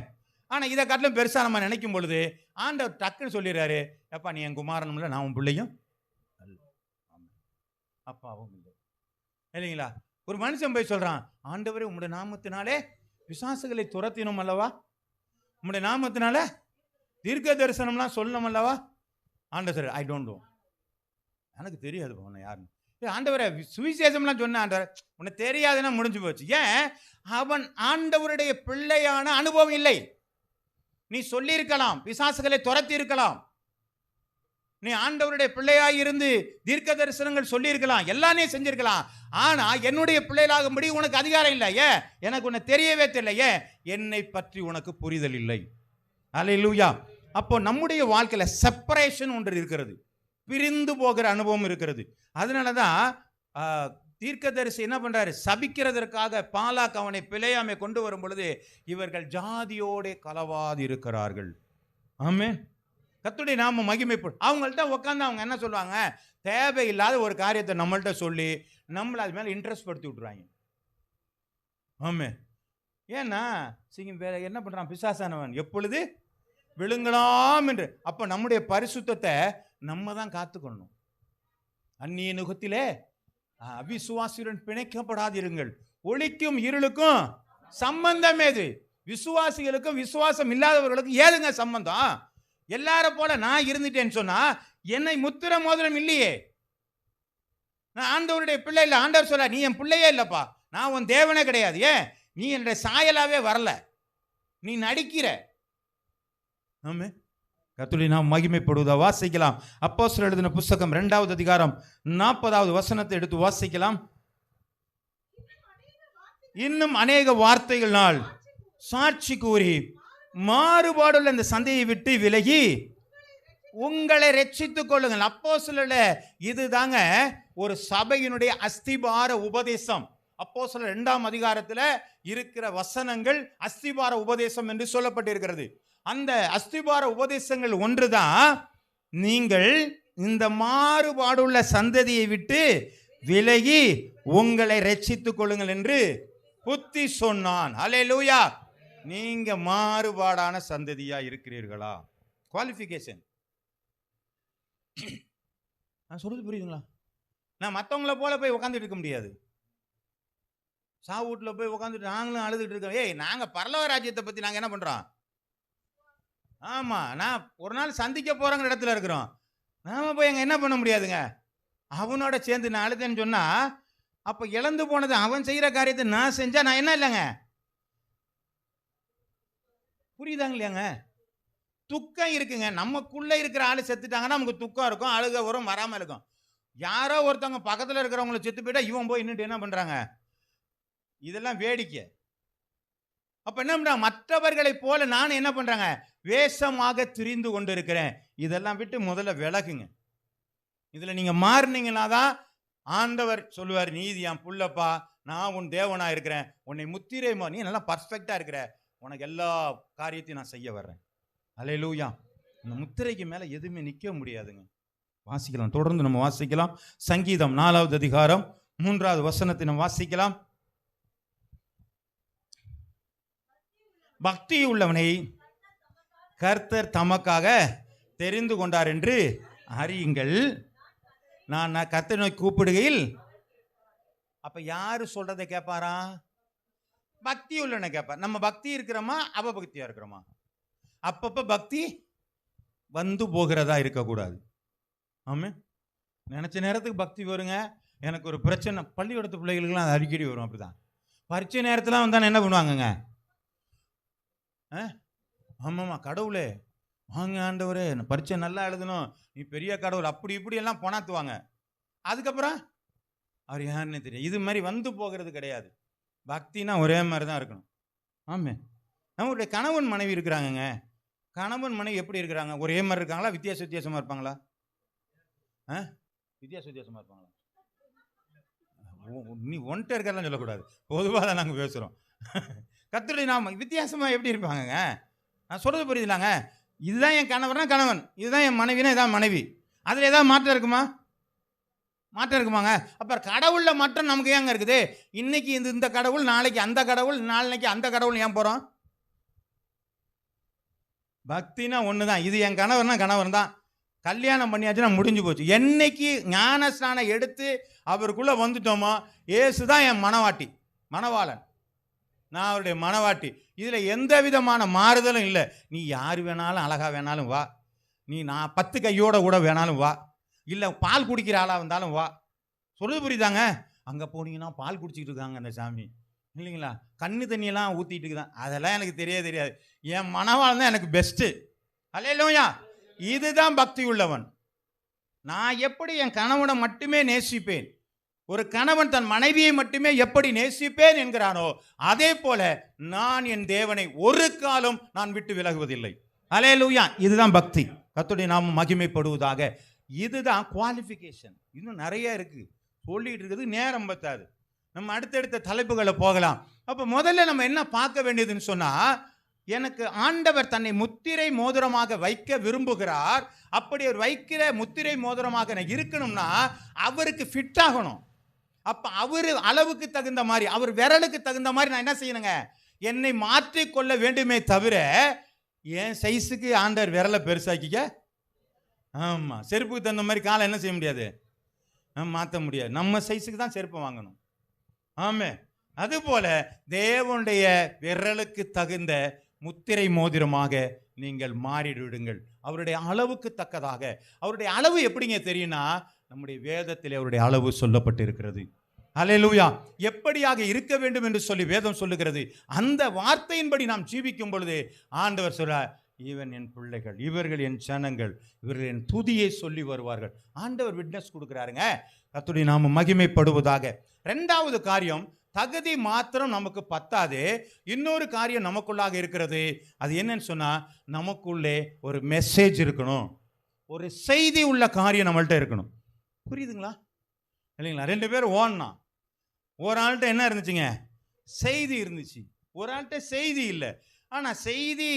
ஆனா இதை காட்டிலும் பெருசா நம்ம நினைக்கும் பொழுது ஆண்டவர் டக்குன்னு சொல்லிடுறாரு, அப்பா நீ என் குமாரனும் இல்லை, நான் உன் பிள்ளையும் அப்பாவும் இல்லை. இல்லைங்களா? ஒரு மனுஷன் போய் சொல்றான், ஆண்டவரே உம்முடைய நாமத்தினாலே பிசாசுகளை துரத்தினோம் அல்லவா, உம்முடைய நாமத்தினால தீர்க்க தரிசனம்லாம் சொல்லணும் அல்லவா. ஆண்டவர், ஐ டோன்ட் நோ, எனக்கு தெரியாது உன்னை யாருன்னு. ஆண்டவரை சுவிசேஷம்லாம் சொன்ன ஆண்டவர், உனக்கு தெரியாதுன்னா முடிஞ்சு போச்சு. ஏன்? அவன் ஆண்டவருடைய பிள்ளையான அனுபவம் இல்லை. நீ சொல்லியிருக்கலாம், பிசாசுகளை துரத்தி இருக்கலாம், நீ ஆண்டவருடைய பிள்ளையாய் இருந்து தீர்க்க தரிசனங்கள் சொல்லி இருக்கலாம், எல்லாம் நீ செஞ்சிருக்கலாம். ஆனா என்னுடைய பிள்ளைகளாகும்படி உனக்கு அதிகாரம் இல்லை. ஏன்? எனக்கு உன்னை தெரியவே தெரியலையே, என்னை பற்றி உனக்கு புரிதல் இல்லை. அல்லேலூயா. அப்போ நம்முடைய வாழ்க்கையில செப்பரேஷன் ஒன்று இருக்கிறது, பிரிந்து போகிற அனுபவம் இருக்கிறது. அதனாலதான் தீர்க்கதரிசி என்ன பண்றாரு, சபிக்கிறதற்காக பாலாக் அவனை பிழையாமை கொண்டு வரும் பொழுது இவர்கள் ஜாதியோட கலவாது இருக்கிறார்கள். ஆமே. கர்த்தருடைய நாம மகிமைப்படும். அவங்கள்ட்ட உட்காந்து அவங்க என்ன சொல்லுவாங்க, தேவையில்லாத ஒரு காரியத்தை நம்மள்ட்ட சொல்லி நம்மளை அது மேலே இன்ட்ரெஸ்ட் படுத்தி விட்டுருவாங்க. ஆமே. ஏன்னா வேற என்ன பண்றான் பிசாசானவன், எப்பொழுது விழுங்கலாம் என்று. அப்ப நம்முடைய பரிசுத்தத்தை நம்ம தான் காத்துக்கணும். அந்நிய நுகத்திலே அவிசுவாசியுடன் பிணைக்கப்படாதிருங்கள். ஒளிக்கும் இருளுக்கும் சம்பந்தம் ஏது? விசுவாசிகளுக்கும் விசுவாசம் இல்லாதவர்களுக்கும் ஏதுங்க சம்பந்தம்? எல்லாரும் போல நான் இருந்துட்டேன்னு சொன்னா என்னை முத்திர மோதிரம் இல்லையே, நான் ஆண்டவருடைய பிள்ளை இல்லை. ஆண்டவர் சொல்ல, நீ என் பிள்ளையே இல்லப்பா, நான் உன் தேவனே கிடையாது. ஏன்? நீ என்னுடைய சாயலாவே வரல, நீ நடிக்கிற. ஆமே. கர்த்தருடைய நாமம் மகிமைப்படுவதா? வாசிக்கலாம். அப்போஸ்தலர் எழுதின புத்தகம் 2வது அதிகாரம் 40வது வசனத்தை எடுத்து வாசிக்கலாம். இன்னும் அநேக வார்த்தைகளால் சாட்சி கூறி மாறுபாடுள்ள இந்த சந்தையை விட்டு விலகி உங்களை ரட்சித்துக் கொள்ளுங்கள். அப்போஸ்தலர் இதுதாங்க ஒரு சபையினுடைய அஸ்திபார உபதேசம். அப்போஸ்தலர் 2ஆம் அதிகாரத்தில் இருக்கிற வசனங்கள் அஸ்திபார உபதேசம் என்று சொல்லப்பட்டிருக்கிறது. அந்த அஸ்திபார உபதேசங்கள் ஒன்றுதான், நீங்கள் இந்த மாறுபாடுள்ள சந்ததியை விட்டு விலகி உங்களை ரட்சித்துக் கொள்ளுங்கள் என்று புத்தி சொன்னான். அல்லேலூயா. நீங்க மாறுபாடான சந்ததியா இருக்கிறீர்களா? குவாலிஃபிகேஷன். நான் சொல்றது புரியுதுங்களா? நான் மற்றவங்கள போல போய் உட்காந்துட்டு இருக்க முடியாது. சாவூட்டில் போய் உட்காந்துட்டு நாங்களும் அழுதுட்டு இருக்கோம். ஏய், நாங்க பரலோக ராஜ்யத்தை பத்தி நாங்க என்ன பண்றோம்? ஆமா, நான் ஒரு நாள் சந்திக்க போறங்கிற இடத்துல இருக்கிறோம். நாம போய் அங்க என்ன பண்ண முடியாதுங்க. அவனோட சேர்ந்து நான் அழுதேன்னு சொன்னா, அப்ப இழந்து போனது அவன் செய்யற காரியத்தை நான் செஞ்சா நான் என்ன இல்லைங்க? புரியுதாங்க இல்லையாங்க? துக்கம் இருக்குங்க. நமக்குள்ள இருக்கிற ஆளு செத்துட்டாங்கன்னா நமக்கு துக்கம் இருக்கும், அழுக வரும், வராம இருக்கும். யாரோ ஒருத்தவங்க பக்கத்துல இருக்கிறவங்களை செத்து போயிட்டா இவன் போய் இன்னும் என்ன பண்றாங்க? இதெல்லாம் வேடிக்கை. அப்ப என்ன பண்றாங்க? மற்றவர்களை போல நான் என்ன பண்றாங்க? வேஷமாக திரிந்து கொண்டு இருக்கிறேன். இதெல்லாம் விட்டு முதல்ல விலகுங்க. இதுல நீங்க மாறினீங்கன்னா தான் ஆண்டவர் சொல்லுவார், நீதி என் புள்ளப்பா, நான் உன் தேவனா இருக்கிறேன், உன்னை முத்திரைமா, நீ நல்லா பர்ஃபெக்டா இருக்கிற, உனக்கு எல்லா காரியத்தையும் நான் செய்ய வர்றேன். அல்லேலூயா. இந்த முத்திரைக்கு மேல எதுவுமே நிக்க முடியாதுங்க. வாசிக்கலாம், தொடர்ந்து நம்ம வாசிக்கலாம். சங்கீதம் 4வது அதிகாரம் 3வது வசனத்தை நம்ம வாசிக்கலாம். பக்தி உள்ளவனை கர்த்தர் தமக்காக தெரிந்து கொண்டார் என்று அறியுங்கள். நான் கர்த்தரை நோக்கி கூப்பிடுகையில், அப்ப யாரு சொல்றதை கேட்பாரா? பக்தி உள்ளவனை கேட்பார். நம்ம பக்தி இருக்கிறோமா, அவபக்தியா இருக்கிறோமா? அப்பப்ப பக்தி வந்து போகிறதா இருக்கக்கூடாது. ஆமே, நினைச்ச நேரத்துக்கு பக்தி வருங்க. எனக்கு ஒரு பிரச்சனை, பள்ளிக்கூடத்து பிள்ளைகளுக்குலாம் அது அடிக்கடி வரும். அப்படிதான் பரீட்சை நேரத்தில் வந்தால் என்ன பண்ணுவாங்கங்க? ஆமாம்மா, கடவுளே வாங்க ஆண்டவரே, பரீட்சை நல்லா எழுதணும், நீ பெரிய கடவுள், அப்படி இப்படி எல்லாம் பொணாத்துவாங்க. அதுக்கப்புறம் அவர் யாருன்னு தெரியும். இது மாதிரி வந்து போகிறது கிடையாது. பக்தினா ஒரே மாதிரி தான் இருக்கணும். ஆமே, நம்மளுடைய கணவன் மனைவி இருக்கிறாங்கங்க. கணவன் மனைவி எப்படி இருக்கிறாங்க? ஒரே மாதிரி இருக்காங்களா, வித்தியாசமாக இருப்பாங்களா? வித்தியாசமாக இருப்பாங்களா? நீ ஒன்ட்ட இருக்கிறதெல்லாம் சொல்லக்கூடாது, பொதுவாக தான் நாங்கள் பேசுகிறோம். கர்த்தருடைய நாமம் வித்தியாசமாக எப்படி இருப்பாங்கங்க? நான் சொல்கிறது புரியுதுலாங்க? இதுதான் என் கணவர்னா கணவன், இதுதான் என் மனைவினா இதான் மனைவி. அதில் ஏதாவது மாற்றம் இருக்குமா? மாற்றம் இருக்குமாங்க? அப்போ கடவுளில் மாற்றம் நமக்கு ஏங்க இருக்குது? இன்னைக்கு இந்த கடவுள், நாளைக்கு அந்த கடவுள், நாளைக்கு அந்த கடவுள் ஏன் போகிறோம்? பக்தினா ஒன்று தான். இது என் கணவர்னா கணவன் தான். கல்யாணம் பண்ணியாச்சுன்னா முடிஞ்சு போச்சு. என்னைக்கு ஞானஸ்நானம் எடுத்து அவருக்குள்ளே வந்துட்டோமோ, ஏசு தான் என் மணவாளன், நான் அவருடைய மணவாட்டி. இதில் எந்த விதமான மாறுதலும் இல்லை. நீ யார் வேணாலும் அழகாக வேணாலும் வா, நீ நான் 10 கையோட கூட வேணாலும் வா, இல்லை பால் குடிக்கிற ஆளாக வந்தாலும் வா. சொல்லுது புரியுதாங்க? அங்கே போனீங்கன்னா பால் குடிச்சிக்கிட்டு இருக்காங்க அந்த சாமி, இல்லைங்களா? கண்ணு தண்ணியெல்லாம் ஊற்றிட்டு இருக்குதான். அதெல்லாம் எனக்கு தெரியாது. என் மணவாளன் தான் எனக்கு பெஸ்ட்டு. அல்லேலூயா. இதுதான் பக்தி உள்ளவன். நான் எப்படி என் கணவனை மட்டுமே நேசிப்பேன், ஒரு கணவன் தன் மனைவியை மட்டுமே எப்படி நேசிப்பேன் என்கிறானோ, அதே போல நான் என் தேவனை ஒரு காலம் நான் விட்டு விலகுவதில்லை. அல்லேலூயா. இதுதான் பக்தி. கர்த்தருடைய நாமம் மகிமைப்படுவதாக. இதுதான் குவாலிஃபிகேஷன். இன்னும் நிறைய இருக்கு, சொல்லிட்டு இருக்குது, நேரம் பத்தாது. நம்ம அடுத்தடுத்த தலைப்புகளை போகலாம். அப்போ முதல்ல நம்ம என்ன பார்க்க வேண்டியதுன்னு சொன்னா, எனக்கு ஆண்டவர் தன்னை முத்திரை மோதிரமாக வைக்க விரும்புகிறார். அப்படி அவர் வைக்கிற முத்திரை மோதிரமாக நான் இருக்கணும்னா அவருக்கு ஃபிட் ஆகணும். அப்ப அவர் அளவுக்கு தகுந்த மாதிரி, அவர் விரலுக்கு தகுந்த மாதிரி நான் என்ன செய்யணுங்க? என்னை மாற்றிக்கொள்ள வேண்டுமே தவிர என் சைஸுக்கு ஆண்டவர் விரலை பெருசாக்கிக்க. ஆமா, செருப்புக்கு தகுந்த மாதிரி காலை என்ன செய்ய முடியாது, மாற்ற முடியாது. நம்ம சைஸுக்கு தான் செருப்பு வாங்கணும். ஆமே, அதுபோல தேவனுடைய விரலுக்கு தகுந்த முத்திரை மோதிரமாக நீங்கள் மாறிவிடுங்கள். அவருடைய அளவுக்கு தக்கதாக. அவருடைய அளவு எப்படிங்க தெரியும்னா, நம்முடைய வேதத்தில் அவருடைய அளவு சொல்லப்பட்டு இருக்கிறது. அல்லேலூயா. எப்படியாக இருக்க வேண்டும் என்று சொல்லி வேதம் சொல்லுகிறது. அந்த வார்த்தையின்படி நாம் ஜீவிக்கும் பொழுது ஆண்டவர் சொல்றார், இவன் என் பிள்ளைகள், இவர்கள் என் ஜனங்கள், இவர்கள் என் துதியை சொல்லி வருவார்கள். ஆண்டவர் விட்னஸ் கொடுக்கிறாருங்க. கர்த்தருடைய நாமம் மகிமைப்படுவதாக. 2வது காரியம், தகுதி மாத்திரம் நமக்கு பத்தாது, இன்னொரு காரியம் நமக்குள்ளாக இருக்கிறது. அது என்னன்னு சொன்னா, நமக்குள்ளே ஒரு மெசேஜ் இருக்கணும், ஒரு செய்தி உள்ள காரியம் நம்மள்ட்ட இருக்கணும். புரியுதுங்களா? இல்லைங்களா? 2 பேர் ஓடனா, ஒரு ஆள்கிட்ட என்ன இருந்துச்சுங்க? செய்தி இருந்துச்சு. ஒரு ஆள்கிட்ட செய்தி இல்லை. ஆனால் செய்தி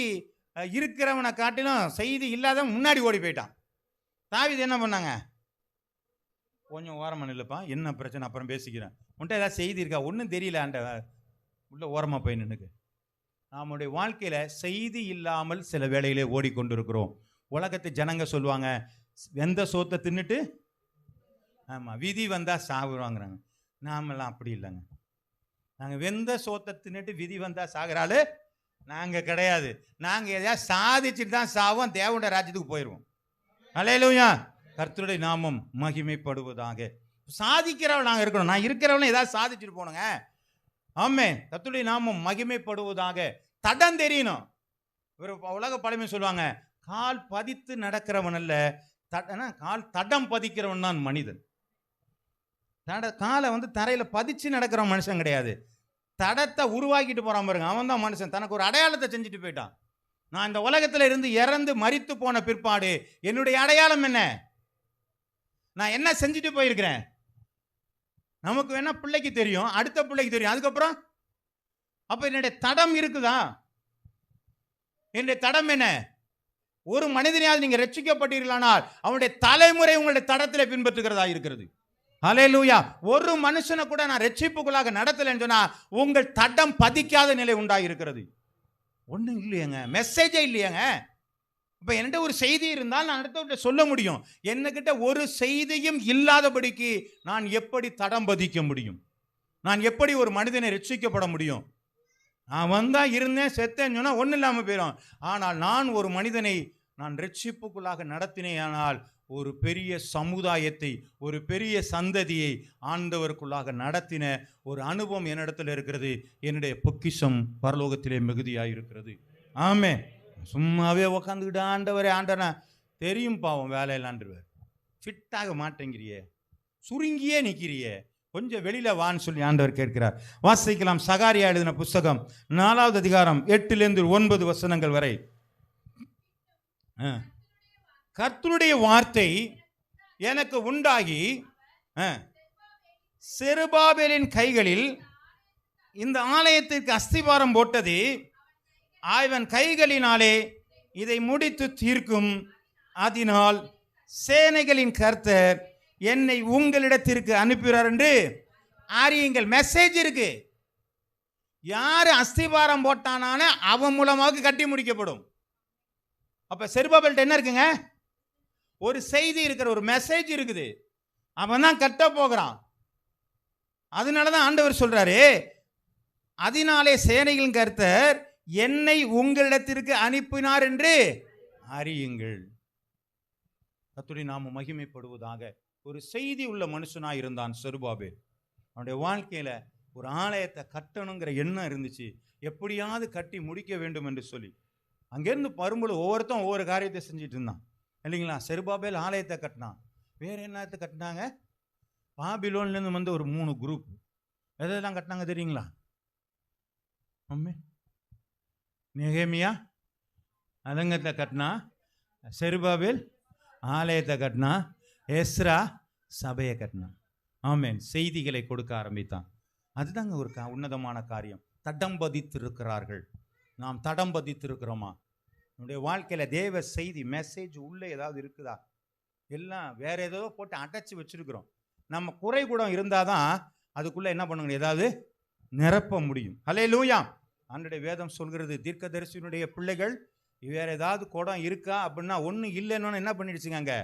இருக்கிறவனை காட்டிலும் செய்தி இல்லாதவன் முன்னாடி ஓடி போயிட்டான். தாவீது என்ன பண்ணாங்க? கொஞ்சம் ஓரமாக நில்லுப்பா, என்ன பிரச்சனை அப்புறம் பேசிக்கிறேன், உன்ட்ட ஏதாவது செய்தி இருக்கா? ஒன்றும் தெரியல ஆண்ட, உள்ள ஓரமாக போய் நின்னுக்கு. நம்முடைய வாழ்க்கையில் செய்தி இல்லாமல் சில வேளையிலே ஓடிக்கொண்டிருக்கிறோம். உலகத்து ஜனங்க சொல்லுவாங்க, வெந்த சோத்தை தின்னுட்டு ஆமாம் விதி வந்தால் சாகுறாங்கிறாங்க. நாமெல்லாம் அப்படி இல்லைங்க. நாங்கள் வெந்த சோத்தை தின்னுட்டு விதி வந்தால் சாகுறாள் நாங்கள் கிடையாது. நாங்கள் எதையாவது சாதிச்சுட்டு தான் சாவோம், தேவனுடைய ராஜ்யத்துக்கு போயிடுவோம். அல்லேலூயா. கர்த்தருடைய நாமம் மகிமைப்படுவதாக. சாதிக்கிறவள் நாங்கள் இருக்கணும். நான் இருக்கிறவளும் ஏதாவது சாதிச்சுட்டு போனோங்க. ஆமே, கர்த்தருடைய நாமம் மகிமைப்படுவதாக. தடம் தெரியணும். ஒரு உலக பழமை சொல்லுவாங்க, கால் பதித்து நடக்கிறவன் அல்ல, கால் தடம் பதிக்கிறவன் தான் மனிதன். காலை தரையில் பதிச்சு நடக்கிற மனுஷன் கிடையாது, தடத்தை உருவாக்கிட்டு போறான் பாருங்க, அவன் தான் மனுஷன். தனக்கு ஒரு அடையாளத்தை செஞ்சுட்டு போயிட்டான். நான் இந்த உலகத்தில் இருந்து இறந்து மரித்து போன பிற்பாடு என்னுடைய அடையாளம் என்ன? நான் என்ன செஞ்சுட்டு போயிருக்கிறேன்? நமக்கு வேணா பிள்ளைக்கு தெரியும், அடுத்த பிள்ளைக்கு தெரியும், அதுக்கப்புறம் அப்ப என்னுடைய தடம் இருக்குதா? என்னுடைய தடம் என்ன? ஒரு மனிதனையாவது நீங்க ரட்சிக்கப்பட்டீர்களானால் அவனுடைய தலைமுறை உங்களுடைய தடத்தில் பின்பற்றுகிறதா இருக்கிறது. அல்லேலூயா. ஒரு மனுஷனை கூட நான் ரட்சிப்புக்குள்ளாக நடத்தலைன்னு சொன்னா உங்கள் தடம் பதிக்காத நிலை உண்டாயிருக்கிறது. ஒன்றும் இல்லையேங்க, மெசேஜே இல்லையாங்க. இப்போ என்கிட்ட ஒரு செய்தி இருந்தால் நான் அடுத்தவர்கிட்ட சொல்ல முடியும். என்னகிட்ட ஒரு செய்தியும் இல்லாதபடிக்கு நான் எப்படி தடம் பதிக்க முடியும்? நான் எப்படி ஒரு மனிதனை ரட்சிக்கப்பட முடியும்? நான் வந்தா இருந்தேன் செத்தேன்னு சொன்னா ஒன்றும் இல்லாமல் போயிடும். ஆனால் நான் ஒரு மனிதனை நான் ரட்சிப்புக்குள்ளாக நடத்தினேயானால் ஒரு பெரிய சமுதாயத்தை, ஒரு பெரிய சந்ததியை ஆண்டவருக்குள்ளாக நடத்தின ஒரு அனுபவம் என்னிடத்தில் இருக்கிறது. என்னுடைய பொக்கிஷம் பரலோகத்திலே மிகுதியாக இருக்கிறது. ஆமே. சும்மாவே உக்காந்துக்கிட்டு ஆண்டவரே ஆண்டனா தெரியும் பாவம் வேலையிலான்றுவார். ஃபிட்டாக மாட்டேங்கிறியே, சுருங்கியே நிற்கிறியே, கொஞ்சம் வெளியில வான்னு சொல்லி ஆண்டவர் கேட்கிறார். வாசிக்கலாம். சகாரியா எழுதின புஸ்தகம் 4வது அதிகாரம் 8 - 9 வரை. கர்த்தருடைய வார்த்தை எனக்கு உண்டாகி செருபாபேலின் கைகளில் இந்த ஆலயத்திற்கு அஸ்திபாரம் போட்டது. அவன் கைகளினாலே இதை முடித்து தீர்க்கும். அதனால் சேனைகளின் கர்த்தர் என்னை உங்களிடத்திற்கு அனுப்புகிறார் என்று அறியுங்கள். மெசேஜ் இருக்கு. யாரு அஸ்திபாரம் போட்டானான அவன் மூலமாக கட்டி முடிக்கப்படும். அப்ப செருபாபேல்ட்ட என்ன இருக்குங்க? ஒரு செய்தி இருக்கிற, ஒரு மெசேஜ் இருக்குது. அவன் தான் கட்ட போகிறான். அதனாலதான் ஆண்டவர் சொல்றாரு, அதனாலே சேனைகளின் கர்த்தர் என்னை உங்களிடத்திற்கு அனுப்பினார் என்று அறியுங்கள். கர்த்தருடைய நாமம் மகிமைப்படுவதாக. ஒரு செய்தி உள்ள மனுஷனாக இருந்தான் செருபாபேல். அவனுடைய வாழ்க்கையில ஒரு ஆலயத்தை கட்டணுங்கிற எண்ணம் இருந்துச்சு. எப்படியாவது கட்டி முடிக்க வேண்டும் என்று சொல்லி அங்கேருந்து வரும்போது ஒவ்வொருத்தரும் ஒவ்வொரு காரியத்தை செஞ்சுட்டு இருந்தான் இல்லைங்களா? செருபாபேல் ஆலயத்தை கட்டினான். வேற என்னத்தை கட்டினாங்க? பாபிலோன்லேருந்து வந்து ஒரு 3 குரூப் எதெல்லாம் கட்டினாங்க தெரியுங்களா? நெகேமியா அதங்கத்தை கட்டினா, செருபாபேல் ஆலயத்தை கட்டினா, எஸ்ரா சபையை கட்டினா. ஆமேன். செய்திகளை கொடுக்க ஆரம்பித்தான். அதுதாங்க ஒரு உன்னதமான காரியம். தடம் பதித்திருக்கிறார்கள். நாம் தடம் பதித்திருக்கிறோமா? நம்முடைய வாழ்க்கையில் தேவ செய்தி மெசேஜ் உள்ளே ஏதாவது இருக்குதா? எல்லாம் வேற ஏதோ போட்டு அடைச்சி வச்சிருக்கிறோம். நம்ம குறை கூட இருந்தால் தான் அதுக்குள்ளே என்ன பண்ணுங்க, ஏதாவது நிரப்ப முடியும். ஹல்லேலூயா. ஆண்டவருடைய வேதம் சொல்கிறது, தீர்க்கதரிசியினுடைய பிள்ளைகள் வேற ஏதாவது குடம் இருக்கா அப்படின்னா ஒன்றும் இல்லைன்னு என்ன பண்ணிடுச்சுங்க,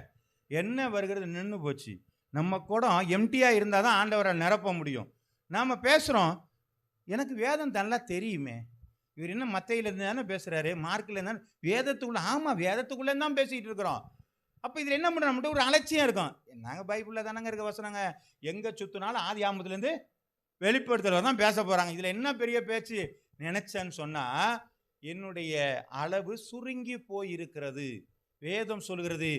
என்ன வருகிறது நின்று போச்சு. நம்ம குடம் எம்டியாக இருந்தால் தான் ஆண்டவரை நிரப்ப முடியும். நாம் பேசுகிறோம், எனக்கு வேதம் நல்லா தெரியுமே, இவர் என்ன மத்தையிலேருந்து தானே பேசுகிறாரு, மார்க்கில் இருந்தாலும் வேதத்துக்குள்ளே. ஆமாம், வேதத்துக்குள்ளே தான் பேசிக்கிட்டு இருக்கிறோம். அப்போ இதில் என்ன பண்ணுறோம், நம்மகிட்ட ஒரு அலட்சியம் இருக்கும். நாங்கள் பைபிளில் தானங்க இருக்க வசனங்க, எங்கே சுற்றினாலும் ஆதி ஆமத்துலேருந்து வெளிப்படுத்தல தான் பேச போகிறாங்க. இதில் என்ன பெரிய பேச்சு நினைச்சேன்னு சொன்னால், என்னுடைய அளவு சுருங்கி போயிருக்கிறது. வேதம் சொல்கிறது,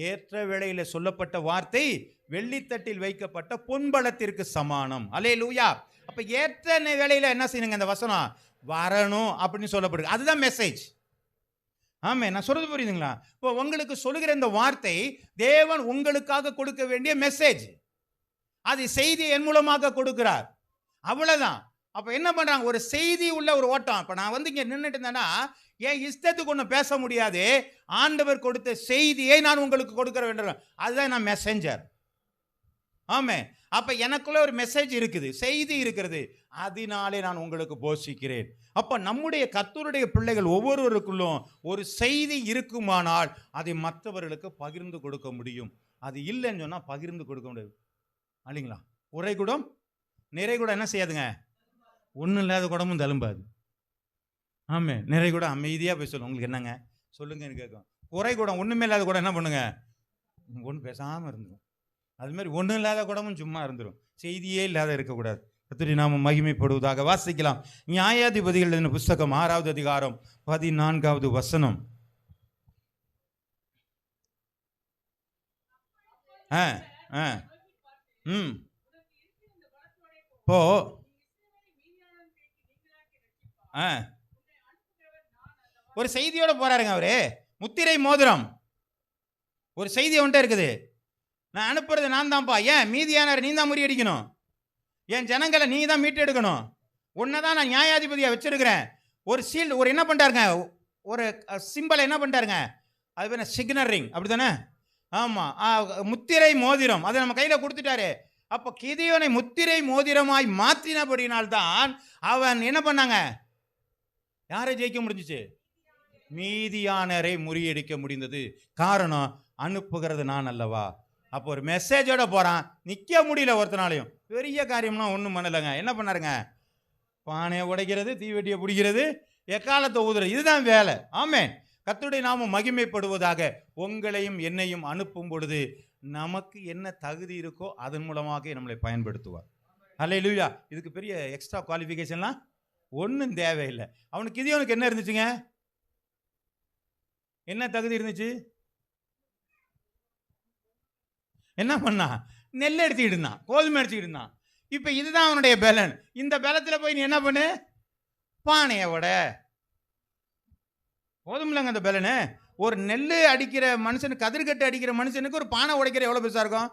ஏற்ற வேளையில் சொல்லப்பட்ட வார்த்தை வெள்ளித்தட்டில் வைக்கப்பட்ட பொன்பளத்திற்கு சமானம். அல்லேலூயா. அப்ப ஏற்ற வேளையில் என்ன செய்யணுங்க, அந்த வசனம் வரணும் அப்படின்னு சொல்லப்படுது. அதுதான் மெசேஜ். ஆமே, நான் சொல்றது புரியுதுங்களா? இப்போ உங்களுக்கு சொல்லுகிற இந்த வார்த்தை தேவன் உங்களுக்காக கொடுக்க வேண்டிய மெசேஜ். அது செய்தி என் மூலமாக கொடுக்கிறார், அவ்வளவுதான். அப்ப என்ன பண்றாங்க, ஒரு செய்தி உள்ள ஒரு ஓட்டம். இப்ப நான் வந்து இங்க நின்றுட்டு இருந்தேன்னா என் இஷ்டத்துக்கு ஒன்றும் பேச முடியாது. ஆண்டவர் கொடுத்த செய்தியை நான் உங்களுக்கு கொடுக்க வேண்டும். அதுதான் நான் மெசேஞ்சர். ஆமே. அப்ப எனக்குள்ள ஒரு மெசேஜ் இருக்குது, செய்தி இருக்கிறது, அதனாலே நான் உங்களுக்கு போஷிக்கிறேன். அப்ப நம்முடைய கர்த்தருடைய பிள்ளைகள் ஒவ்வொருவருக்குள்ளும் ஒரு செய்தி இருக்குமானால் அதை மற்றவர்களுக்கு பகிர்ந்து கொடுக்க முடியும். அது இல்லைன்னு சொன்னா பகிர்ந்து கொடுக்க முடியாது, இல்லைங்களா? குறைகுடம் நிறைகுடம் என்ன செய்யாதுங்க, ஒன்றும் இல்லாத குடமும் தழும்பாது. ஆமே. நிறைகுடம் அமைதியாக போய் சொல்லுங்க, உங்களுக்கு என்னங்க சொல்லுங்கன்னு கேட்கும். குறைகுடம் ஒன்றுமே இல்லாத கூட என்ன பண்ணுங்க, ஒன்றும் பேசாமல் இருந்துடும். அது மாதிரி ஒன்றும் இல்லாத குடமும் சும்மா இருந்துடும். செய்தியே இல்லாத இருக்கக்கூடாது. கர்த்தருடைய நாமம் மகிமைப்படுவதாக. வாசிக்கலாம். நியாயாதிபதிகள் எழுதின புஸ்தகம் 6வது அதிகாரம் 14வது வசனம். இப்போ ஒரு செய்தியோட போறாருங்க அவரு. முத்திரை மோதிரம் ஒரு செய்தி ஒன்றை இருக்குது. நான் அனுப்புறது நான் தான்ப்பா. ஏன் மீதியானார் நீ தான் முறியடிக்கணும், என் ஜனங்களை நீ தான் மீட்டு எடுக்கணும், உன்னதான் நான் நியாயாதிபதியா வச்சிருக்கிறேன். ஒரு சீல்டு, ஒரு என்ன பண்ணிட்டாருங்க, ஒரு சிம்பிளை என்ன பண்ணிட்டாருங்க, அது பேர் சிக்னல் ரிங், அப்படித்தானே? ஆமா, முத்திரை மோதிரம் அதை நம்ம கையில கொடுத்துட்டாரு. அப்போ கிதியோனை முத்திரை மோதிரமாய் மாற்றினபடினால்தான் அவன் என்ன பண்ணாங்க, யாரை ஜெயிக்க முடிஞ்சிச்சு? மீதியானரை முறியடிக்க முடிந்தது. காரணம், அனுப்புகிறது நான் அல்லவா. அப்போ ஒரு மெசேஜோட போறான், நிக்க முடியல ஒருத்தனாலையும். பெரிய காரியம்னா ஒன்றும் பண்ணலைங்க. என்ன பண்ணாருங்க? பானையை உடைக்கிறது, தீவெட்டியை பிடிக்கிறது, எக்காலத்தை ஊதுறது, இதுதான் வேலை. ஆமென். கர்த்தருடைய நாமம் மகிமைப்படுவதாக. உங்களையும் என்னையும் அனுப்பும் பொழுது நமக்கு என்ன தகுதி இருக்கோ அதன் மூலமாக நம்மளை பயன்படுத்துவார். அல்லேலூயா. இதுக்கு பெரிய எக்ஸ்ட்ரா குவாலிஃபிகேஷன்லாம் ஒன்றும் தேவையில்லை. அவனுக்கு கிதியோனுக்கு என்ன இருந்துச்சுங்க? என்ன தகுதி இருந்துச்சு? என்ன பண்ணா? நெல் எடுத்துக்கிட்டு இருந்தான், கோதுமை எடுத்துக்கிட்டு இருந்தான். இப்போ இதுதான் அவனுடைய பலன். இந்த பலத்தில் போய் நீ என்ன பண்ணு? பானையை விட போதுமில்லங்க அந்த பலனு. ஒரு நெல் அடிக்கிற மனுஷனுக்கு, கதிர்கட்டு அடிக்கிற மனுஷனுக்கு ஒரு பானை உடைக்கிற எவ்வளோ பெருசாக இருக்கும்?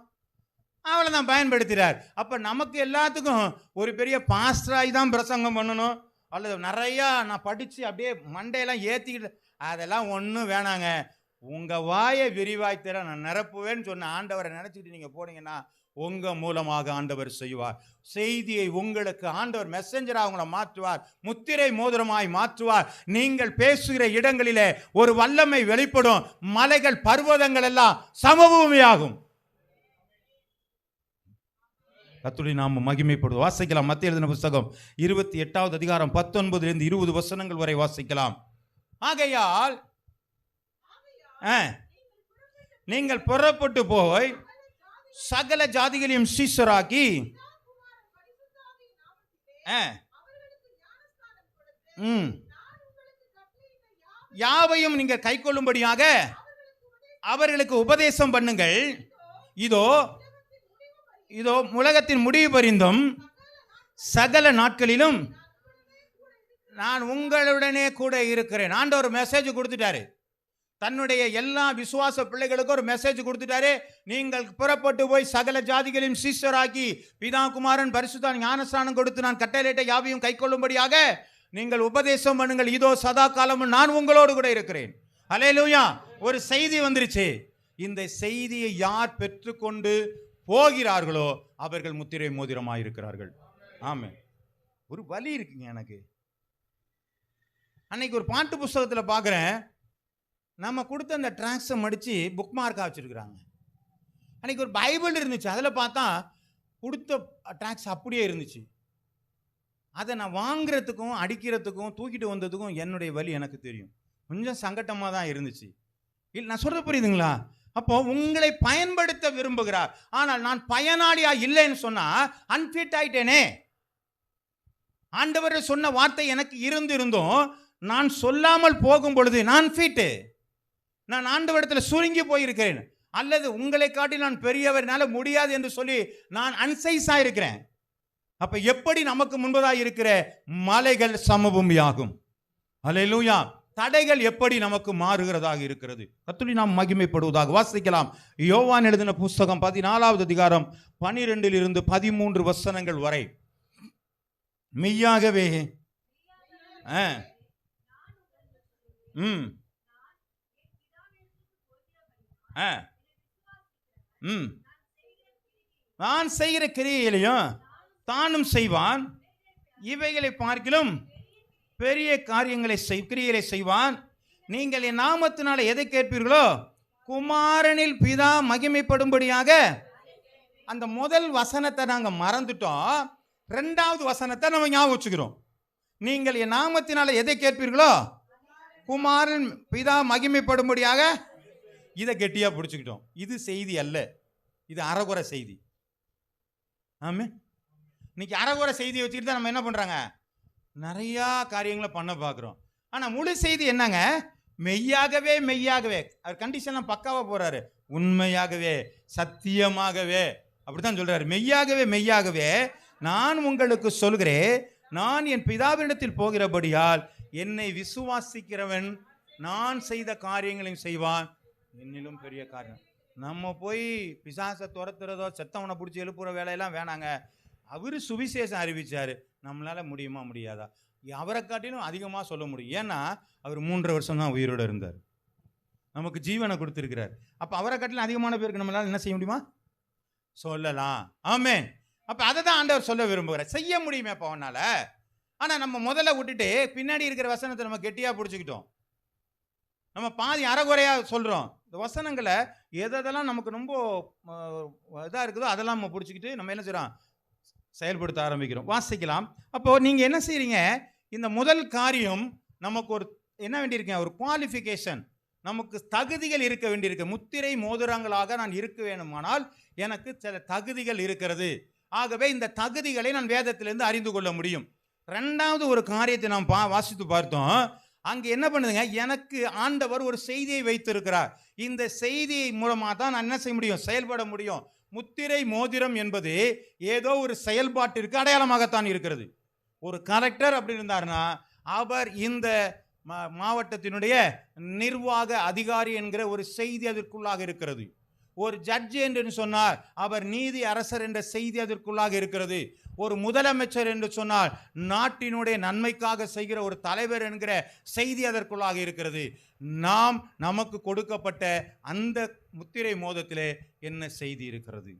அவளை தான் பயன்படுத்துகிறார். அப்போ நமக்கு எல்லாத்துக்கும் ஒரு பெரிய பாஸ்டராகி தான் பிரசங்கம் பண்ணணும், அல்லது நிறையா நான் படித்து அப்படியே மண்டையெல்லாம் ஏற்றிக்கிட்டு, அதெல்லாம் ஒன்றும் வேணாங்க. உங்கள் வாயை விரிவாய் தர நான் நிரப்புவேன்னு சொன்ன ஆண்டவரை நினச்சிக்கிட்டு நீங்கள் போனீங்கன்னா உங்கள் மூலமாக ஆண்டவர் செய்வார். செய்தியை உங்களுக்கு ஆண்டவர் மெசஞ்சராக உங்களை மாற்றுவார், முத்திரை மோதிரமாய் மாற்றுவார். நீங்கள் பேசுகிற இடங்களிலே ஒரு வல்லமை வெளிப்படும். மலைகள், பர்வதங்கள் எல்லாம் சமபூமியாகும். கர்த்தருடைய நாமம் மகிமைப்படுவது. வாசிக்கலாம். மத்தேயு எழுதின புத்தகம் 28வது அதிகாரம் 19 20 வசனங்கள் வரை வாசிக்கலாம். ஆகையால் நீங்கள் புறப்பட்டு போய் சகல ஜாதிகளையும் சீஷராக்கி யாவையும் நீங்கள் கைக்கொள்ளும்படியாக அவர்களுக்கு உபதேசம் பண்ணுங்கள். இதோ இதோ உலகத்தின் முடிவு பரிந்தும் சகல நாட்களிலும் நான் உங்களுடனே கூட இருக்கிறேன். ஆண்டவர் மெசேஜ் கொடுத்துட்டாரு. தன்னுடைய எல்லா விசுவாச பிள்ளைகளுக்கும் ஒரு மெசேஜ் கொடுத்துட்டாரு. நீங்கள் புறப்பட்டு போய் சகல ஜாதிகளையும் சீஷராக்கி பிதா குமாரன் பரிசுத்தன் ஞானஸ்நானம் கொடுத்து நான் கட்டளையிட்ட யாவையும் கைக்கொள்ளும்படியாக நீங்கள் உபதேசம் பண்ணுங்கள். இதோ சதா காலமும் நான் உங்களோடு கூட இருக்கிறேன். அல்லேலூயா. ஒரு செய்தி வந்துருச்சு. இந்த செய்தியை யார் பெற்றுக்கொண்டு போகிறார்களோ அவர்கள் முத்திரை மோதிரமாக இருக்கிறார்கள். ஆமென். ஒரு வலி இருக்குங்க எனக்கு. அன்னைக்கு ஒரு பாட்டு புஸ்தகத்தில் பார்க்குறேன், நம்ம கொடுத்த அந்த ட்ராக்ஸை மடித்து புக் மார்க்காக வச்சுருக்குறாங்க. அன்றைக்கி ஒரு பைபிள் இருந்துச்சு, அதில் பார்த்தா கொடுத்த ட்ராக்ஸ் அப்படியே இருந்துச்சு. அதை நான் வாங்குறதுக்கும் அடிக்கிறதுக்கும் தூக்கிட்டு வந்ததுக்கும் என்னுடைய வலி எனக்கு தெரியும். கொஞ்சம் சங்கட்டமாக தான் இருந்துச்சு. இல்லை, நான் சொல்கிறது புரியுதுங்களா? அப்போ உங்களை பயன்படுத்த விரும்புகிறார். ஆனால் நான் பயனாளியா இல்லைன்னு சொன்னால் அன்ஃபிட் ஆயிட்டேனே. ஆண்டவர் சொன்ன வார்த்தை எனக்கு இருந்தும் நான் சொல்லாமல் போகும் பொழுது நான் ஃபிட்டு, நான் ஆண்டவரிடத்தில் சுருங்கி போயிருக்கிறேன். அல்லது உங்களை காட்டி நான் பெரியவர்னால முடியாது என்று சொல்லி நான் அன்சைஸா இருக்கிறேன். அப்ப எப்படி நமக்கு முன்பதாக இருக்கிற மலைகள் சமபூமியாகும். அல்லேலூயா. தடைகள் எப்படி நமக்கு மாறுகிறதாக இருக்கிறது. கர்த்தருடைய நாம் மகிமைப்படுவதாக. வாசிக்கலாம். யோவான் எழுதின புஸ்தகம் 14வது அதிகாரம் 12 13 வசனங்கள் வரை. மெய்யாகவே நான் செய்கிற கிரியைகளையும் தானும் செய்வான், இவைகளை பார்க்கிலும் பெரிய கிரியைகளை செய்வான். நீங்கள் என் நாமத்தினால எதை கேட்பீர்களோ குமாரனில் பிதா மகிமைப்படும்படியாக. அந்த முதல் வசனத்தை நாங்கள் மறந்துட்டோம், 2வது வசனத்தை நம்ம ஞாபகம் வச்சுக்கிறோம். நீங்கள் என் நாமத்தினால எதை கேட்பீர்களோ குமாரன் பிதா மகிமைப்படும்படியாக. இதை கெட்டியா பிடிச்சுக்கிட்டோம். இது செய்தி அல்ல, இது அறகுறை செய்தி. ஆமே. இன்னைக்கு அறகுறை செய்தியை வச்சுக்கிட்டு தான் நம்ம என்ன பண்றாங்க, நிறையா காரியங்களை பண்ண பார்க்குறோம். ஆனால் முழு செய்தி என்னங்க? மெய்யாகவே மெய்யாகவே. அவர் கண்டிஷன்லாம் பக்காவாக போறாரு. உண்மையாகவே சத்தியமாகவே அப்படித்தான் சொல்றாரு. மெய்யாகவே மெய்யாகவே நான் உங்களுக்கு சொல்கிறேன், நான் என் பிதாவினிடத்தில் போகிறபடியால் என்னை விசுவாசிக்கிறவன் நான் செய்த காரியங்களையும் செய்வான், என்னிலும் பெரிய காரியம். நம்ம போய் பிசாசை துரத்துறதோ செத்தவனை பிடிச்சி எழுப்புற வேலையெல்லாம் வேணாங்க. அவர் சுவிசேஷம் அறிவிச்சாரு, நம்மளால முடியுமா முடியாதா? அவரை காட்டிலும் அதிகமாக சொல்ல முடியும். ஏன்னா அவர் 3 வருஷம் தான் உயிரோடு இருந்தார், நமக்கு ஜீவனை கொடுத்துருக்கிறார். அப்போ அவரை காட்டிலும் அதிகமான பேருக்கு நம்மளால என்ன செய்ய முடியுமா? சொல்லலாம். ஆமென். அப்போ அதை தான் ஆண்டவர் சொல்ல விரும்புகிறார். செய்ய முடியுமே அப்போ அவனால். ஆனா நம்ம முதல்ல விட்டுட்டு பின்னாடி இருக்கிற வசனத்தை நம்ம கெட்டியா பிடிச்சிக்கிட்டோம். நம்ம பாதி அறகுறையா சொல்றோம். இந்த வசனங்களை எதெல்லாம் நமக்கு ரொம்ப இதா இருக்குதோ அதெல்லாம் நம்ம பிடிச்சிக்கிட்டு நம்ம என்ன செய்றோம், செயல்படுத்த ஆரம்பிக்கிறோம். வாசிக்கலாம். அப்போ நீங்க என்ன செய்றீங்க, இந்த முதல் காரியம் நமக்கு ஒரு என்ன வேண்டியிருக்கு, ஒரு குவாலிஃபிகேஷன், நமக்கு தகுதிகள் இருக்க வேண்டியிருக்கு. முத்திரை மோதிரங்களாக நான் இருக்க வேண்டுமானால் எனக்கு சில தகுதிகள் இருக்கிறது. ஆகவே இந்த தகுதிகளை நான் வேதத்திலிருந்து அறிந்து கொள்ள முடியும். ரெண்டாவது ஒரு காரியத்தை நாம் வாசித்து பார்த்தோம். அங்க என்ன பண்ணுதுங்க, எனக்கு ஆண்டவர் ஒரு செய்தியை வைத்திருக்கிறார். இந்த செய்தி மூலமா தான் நான் என்ன செய்ய முடியும், செயல்பட முடியும். முத்திரை மோதிரம் என்பது ஏதோ ஒரு செயல்பாட்டிற்கு அடையாளமாகத்தான் இருக்கிறது. ஒரு கலெக்டர் அப்படி இருந்தாருன்னா அவர் இந்த மாவட்டத்தினுடைய நிர்வாக அதிகாரி என்கிற ஒரு செய்தி அதற்குள்ளாக இருக்கிறது. ஒரு ஜட்ஜ் என்று சொன்னார் அவர் நீதி அரசர் என்ற செய்தி அதற்குள்ளாக இருக்கிறது. ஒரு முதலமைச்சர் என்று சொன்னால் நாட்டினுடைய நன்மைக்காக செய்கிற ஒரு தலைவர் என்கிற செய்தி அதற்குள்ளாக இருக்கிறது. நாம் நமக்கு கொடுக்கப்பட்ட அந்த முத்திரை மோதிரத்திலே என்ன செய்தி இருக்கிறது?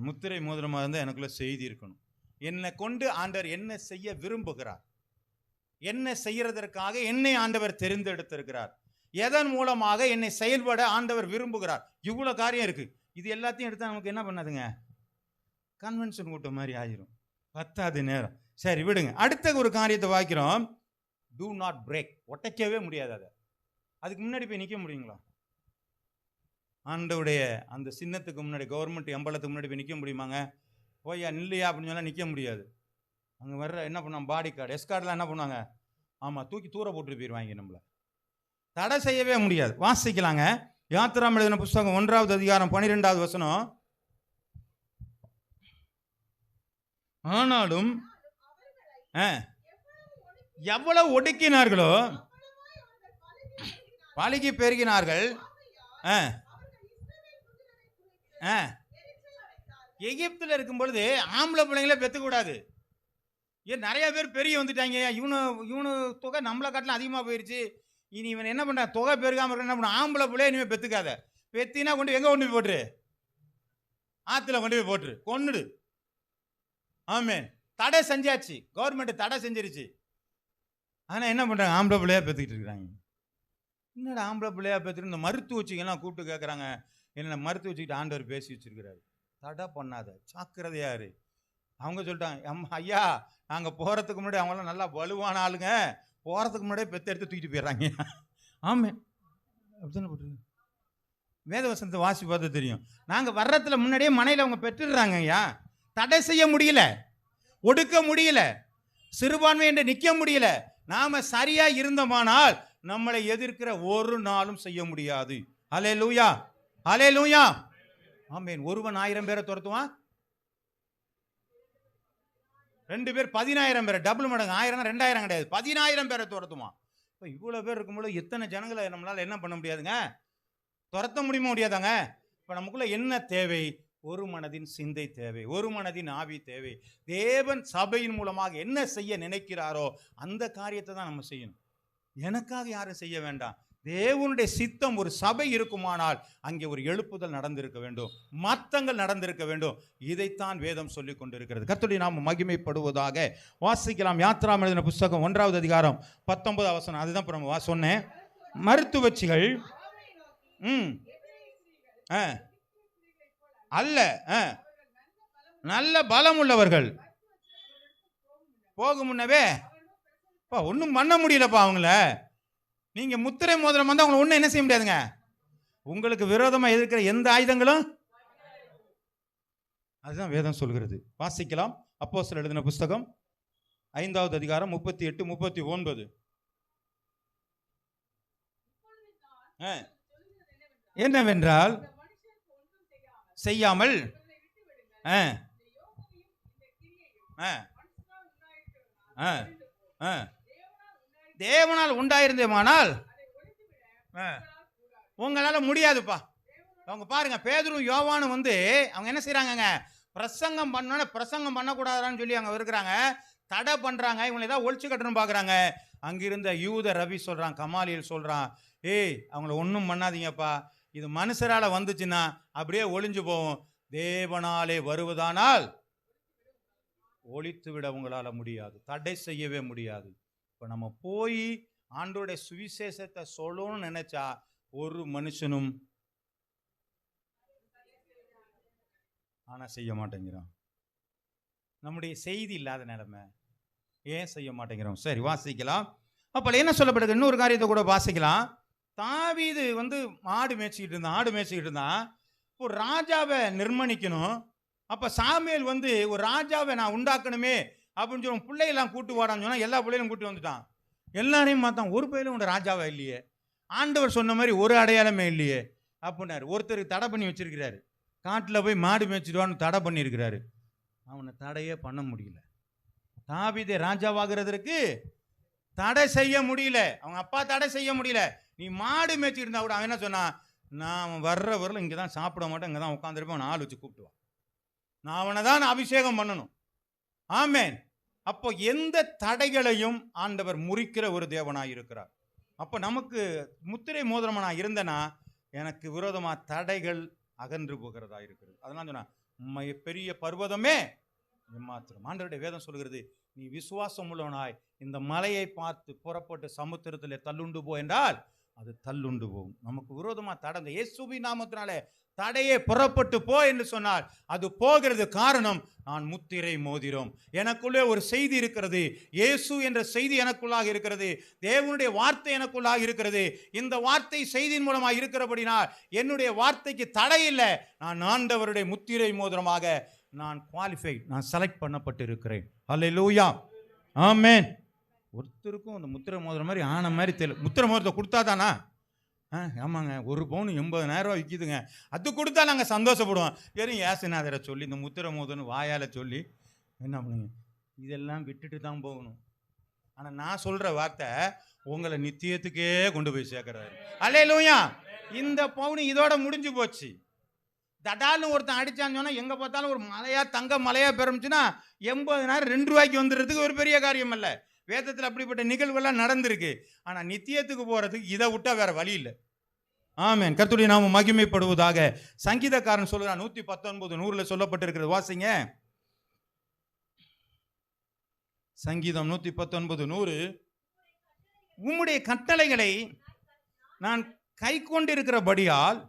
முத்திரை மோதிரமாக இருந்தால் எனக்குள்ள செய்தி இருக்கணும். என்னை கொண்டு ஆண்டவர் என்ன செய்ய விரும்புகிறார், என்ன செய்யறதற்காக என்னை ஆண்டவர் தெரிந்தெடுத்திருக்கிறார், எதன் மூலமாக என்னை செயல்பட ஆண்டவர் விரும்புகிறார். இவ்வளோ காரியம் இருக்கு. இது எல்லாத்தையும் எடுத்தால் நமக்கு என்ன பண்ணாதுங்க, கன்வென்ஷன் கூட்டம் மாதிரி ஆயிரும், பத்தாது நேரம். சரி விடுங்க. அடுத்த ஒரு காரியத்தை வாய்க்கிறோம், டூ நாட் பிரேக். ஒட்டைக்கவே முடியாது. அதை அதுக்கு முன்னாடி போய் நிற்க முடியுங்களா? ஆண்டவுடைய அந்த சின்னத்துக்கு முன்னாடி, கவர்மெண்ட் எம்பளத்துக்கு முன்னாடி போய் நிற்க முடியுமாங்க? போய்யா நில்லையா அப்படின்னு சொன்னால் நிற்க முடியாது. அங்கே வர்ற என்ன பண்ணுவாங்க, பாடி கார்டு எஸ்கார்டெலாம் என்ன பண்ணுவாங்க, ஆமாம் தூக்கி தூர போட்டுட்டு போயிடுவாங்க. நம்மளை தடை செய்யவே முடியாது. வாசிக்கலாங்க. யாத்திராம் எழுதின புஸ்தகம் 1வது அதிகாரம் 12வது வசனம். ஆனாலும் எவ்வளவு ஒடுக்கினார்களோ பலுகி பெருகினார்கள். எகிப்தில் இருக்கும் பொழுது ஆம்பளை பிள்ளைங்களே பெற்றுக்கூடாது. ஏன் நிறைய பேர் பெரிய வந்துட்டாங்க, இவனு தொகை நம்மளை காட்டிலும் அதிகமாக போயிடுச்சு, இனி இவன் என்ன பண்ணுறான், தொகை பெருகாமல் இருக்க என்ன பண்ண, ஆம்பளை பிள்ளைய இனிமேல் பெற்றுக்காத, பெத்தினா கொண்டு எங்கே கொண்டு போய் போட்டுரு, ஆற்றுல கொண்டு போய் போட்டுரு, கொன்னுடு. ஆமே, தடை செஞ்சாச்சு, கவர்மெண்ட் தடை செஞ்சிருச்சு. ஆனால் என்ன பண்ணுறாங்க, ஆம்பளை பிள்ளையா பெற்றுக்கிட்டு இருக்கிறாங்க. என்னடா ஆம்பளை பிள்ளையா பெற்றுட்டு இந்த மருத்துவ வச்சுக்கெல்லாம் கூப்பிட்டு கேட்குறாங்க. என்ன மருத்துவ வச்சுக்கிட்டு ஆண்டவர் பேசி வச்சிருக்கிறாரு, தடை பண்ணாத, ஜாக்கிரதையாரு. அவங்க சொல்லிட்டாங்க, ஐயா நாங்கள் போகிறதுக்கு முன்னாடி அவங்களாம் நல்லா வலுவான ஆளுங்க, போகிறதுக்கு முன்னாடியே பெற்று எடுத்து தூக்கிட்டு போயிடுறாங்க. ஆமே, அப்படித்தானே போட்டுருக்கு. வேதவசனத்தை வாசி பார்த்து தெரியும். நாங்கள் வர்றதுல முன்னாடியே மனையில் அவங்க பெற்றுடுறாங்க. ஐயா தடை செய்ய முடியல, ஒடுக்க முடியல, சிறுபான்மை என்று நிற்க முடியல. நாம சரியா இருந்தோமானால் நம்மளை எதிர்க்கிற ஒரு நாளும் செய்ய முடியாது. அல்லேலூயா, அல்லேலூயா, ஆமென். ஒருவன் 1000 பேரை துரத்துவான், 2 பேர் 10000 பேரை, டபுள் மடங்கு. 1000 2000 கிடையாது, 10000 பேரை துரத்துவான். இப்போ இவ்வளோ பேர் இருக்கும்போது எத்தனை ஜனங்களை நம்மளால் என்ன பண்ண முடியாதுங்க, துரத்த முடியுமா முடியாதாங்க? இப்போ நமக்குள்ள என்ன தேவை? ஒரு மனதின் சிந்தை தேவை, ஒரு மனதின் ஆவி தேவை. தேவன் சபையின் மூலமாக என்ன செய்ய நினைக்கிறாரோ அந்த காரியத்தை தான் நம்ம செய்யணும். எனக்காக யாரும் செய்ய வேண்டாம். தேவனுடைய சித்தம் ஒரு சபை இருக்குமானால் அங்கே ஒரு எழுப்புதல் நடந்திருக்க வேண்டும், மாற்றங்கள் நடந்திருக்க வேண்டும். இதைத்தான் வேதம் சொல்லி கொண்டிருக்கிறது. கர்த்தருடைய நாமம் மகிமைப்படுவதாக. வாசிக்கலாம். யாத்திராம் எழுதின புஸ்தகம் 1வது அதிகாரம் 19வது வசனம். அதுதான் இப்போ நம்ம சொன்னேன். மருத்துவச்சிகள் அல்ல, நல்ல பலம் உள்ளவர்கள். போகும் முன்னவே ஒன்றும் பண்ண முடியலப்பா அவங்கள. நீங்க முத்திரை மோதிரம் வந்து அவங்களை ஒன்றும் என்ன செய்ய முடியாதுங்க. உங்களுக்கு விரோதமாக எதிர்க்கிற எந்த ஆயுதங்களும், அதுதான் வேதம் சொல்கிறது. வாசிக்கலாம். அப்போஸ்தலர் எழுதின புஸ்தகம் 5வது அதிகாரம் 38 39. என்னவென்றால் செய்யாமல் தேவனால் உண்டாயிருந்தேமானால் உங்களால முடியாதுப்பா. அவங்க பாருங்க, பேதுரும் யோவானும் வந்து அவங்க என்ன செய்யறாங்க, பிரசங்கம் பண்ண பிரசங்கம் பண்ணக்கூடாதான்னு சொல்லி அங்க இருக்கிறாங்க, தடை பண்றாங்க, இவங்களை ஏதாவது ஒழிச்சு கட்டணும் பாக்குறாங்க. அங்கிருந்த யூத ரவி சொல்றான், கமாலியல் சொல்றான், ஏய் அவங்கள ஒன்றும் பண்ணாதீங்கப்பா, இது மனுஷரால வந்துச்சுன்னா அப்படியே ஒளிஞ்சு போகும், தேவனாலே வருவதானால் ஒழித்து விட உங்களால முடியாது, தடை செய்யவே முடியாது. இப்போ நம்ம போய் ஆண்டோடைய சுவிசேஷத்தை சொல்லணும்னு நினைச்சா ஒரு மனுஷனும் ஆனா செய்ய மாட்டேங்கிறான். நம்முடைய செய்தி இல்லாத நிலைமை, ஏன் செய்ய மாட்டேங்கிறோம்? சரி, வாசிக்கலாம். அப்ப என்ன சொல்லப்படுது? இன்னொரு காரியத்தை கூட வாசிக்கலாம். தாவீது மாடு மேய்ச்சிக்கிட்டு இருந்தான், ஆடு மேய்ச்சிக்கிட்டு இருந்தான். ஒரு ராஜாவை நிர்மாணிக்கணும். அப்ப சாமுவேல் ஒரு ராஜாவை நான் உண்டாக்கணுமே அப்படின்னு சொல்லி பிள்ளையெல்லாம் கூட்டு வாடான்னு சொன்னா எல்லா பிள்ளைகளும் கூட்டி வந்துட்டான். எல்லாரையும் பார்த்தான், ஒரு பையிலும் உங்க ராஜாவா இல்லையே, ஆண்டவர் சொன்ன மாதிரி ஒரு அடையாளமே இல்லையே அப்படின்னாரு. ஒருத்தருக்கு தடை பண்ணி வச்சிருக்கிறாரு, காட்டில் போய் மாடு மேய்ச்சிடுவான்னு தடை பண்ணியிருக்கிறாரு. அவனை தடையே பண்ண முடியல. தாவீதை ராஜாவாகிறதுக்கு தடை செய்ய முடியல, அவங்க அப்பா தடை செய்ய முடியல. நீ மாடு மேய்ச்சிட்டு இருந்தா கூட அவன் என்ன சொன்னான், நான் வர்ற வரல இங்கே தான் சாப்பிட மாட்டேன், இங்கே தான் உட்காந்துருப்பேன், அவனை ஆள் வச்சு கூப்பிட்டுவான், நான் அவனை தான் அபிஷேகம் பண்ணணும். ஆமேன். அப்போ எந்த தடைகளையும் ஆண்டவர் முறிக்கிற ஒரு தேவனாக இருக்கிறார். அப்போ நமக்கு முத்திரை மோதிரமா இருந்தனா எனக்கு விரோதமா தடைகள் அகன்று போகிறதா இருக்கிறது. அதெல்லாம் சொன்னா பெரிய பர்வதமே மாத்திரம். ஆண்டவருடைய வேதம் சொல்கிறது, நீ விசுவாசம் உள்ளவனாய் இந்த மலையை பார்த்து புறப்பட்டு சமுத்திரத்தில் தள்ளுண்டு போ என்றால் அது தள்ளுண்டு போகும். நமக்கு விரோதமா தடங்க இயேசுவின் நாமத்தினாலே தடையே புறப்பட்டு போ என்று சொன்னால் அது போகிறது. காரணம், நான் முத்திரை மோதிரம், எனக்குள்ளே ஒரு செய்தி இருக்கிறது, இயேசு என்ற செய்தி எனக்குள்ளாக இருக்கிறது, தேவனுடைய வார்த்தை எனக்குள்ளாக இருக்கிறது. இந்த வார்த்தை செய்தியின் மூலமாக இருக்கிறபடினால் என்னுடைய வார்த்தைக்கு தடை இல்லை. நான் ஆண்டவருடைய முத்திரை மோதிரமாக நான் குவாலிஃபைட், நான் செலக்ட் பண்ணப்பட்டு இருக்கிறேன். அல்லேலூயா, ஆமென். ஒருத்தருக்கும் அந்த முத்திரை மோதிரம் மாதிரி ஆன மாதிரி தெரியல. முத்திரை மோதிரத்தை கொடுத்தா தானா? ஆமாங்க, ஒரு பவுன் 80,000 விற்கிதுங்க, அது கொடுத்தா நாங்கள் சந்தோஷப்படுவோம். வெறும் ஏசுநாதரை சொல்லி இந்த முத்திரை மோதிரம்னு வாயால் சொல்லி என்ன பண்ணுங்க, இதெல்லாம் விட்டுட்டு தான் போகணும். ஆனால் நான் சொல்கிற வார்த்தை உங்களை நித்தியத்துக்கே கொண்டு போய் சேர்க்கிறாரு. அல்லேலூயா. இந்த பவுன் இதோட முடிஞ்சு போச்சு. தடால்னு ஒருத்தன் அடிச்சான்னு சொன்னா எங்க பார்த்தாலும் ஒரு மலையா தங்க மலையா பெருமிச்சுன்னா 80,000 2 ரூபாய்க்கு வந்துடுறதுக்கு ஒரு பெரிய காரியம் அல்ல. வேதத்தில் அப்படிப்பட்ட நிகழ்வுகள்லாம் நடந்திருக்கு. ஆனா நித்தியத்துக்கு போறதுக்கு இதை விட்டா வேற வழி இல்லை. ஆமென். கர்த்தருடைய நாமம் மகிமைப்படுவதாக. சங்கீதக்காரன் சொல்றான், 119:100 சொல்லப்பட்டிருக்கிறது, வாசிங்க. சங்கீதம் 119:100. உம்முடைய கட்டளைகளை நான் கை கொண்டிருக்கிறபடியால்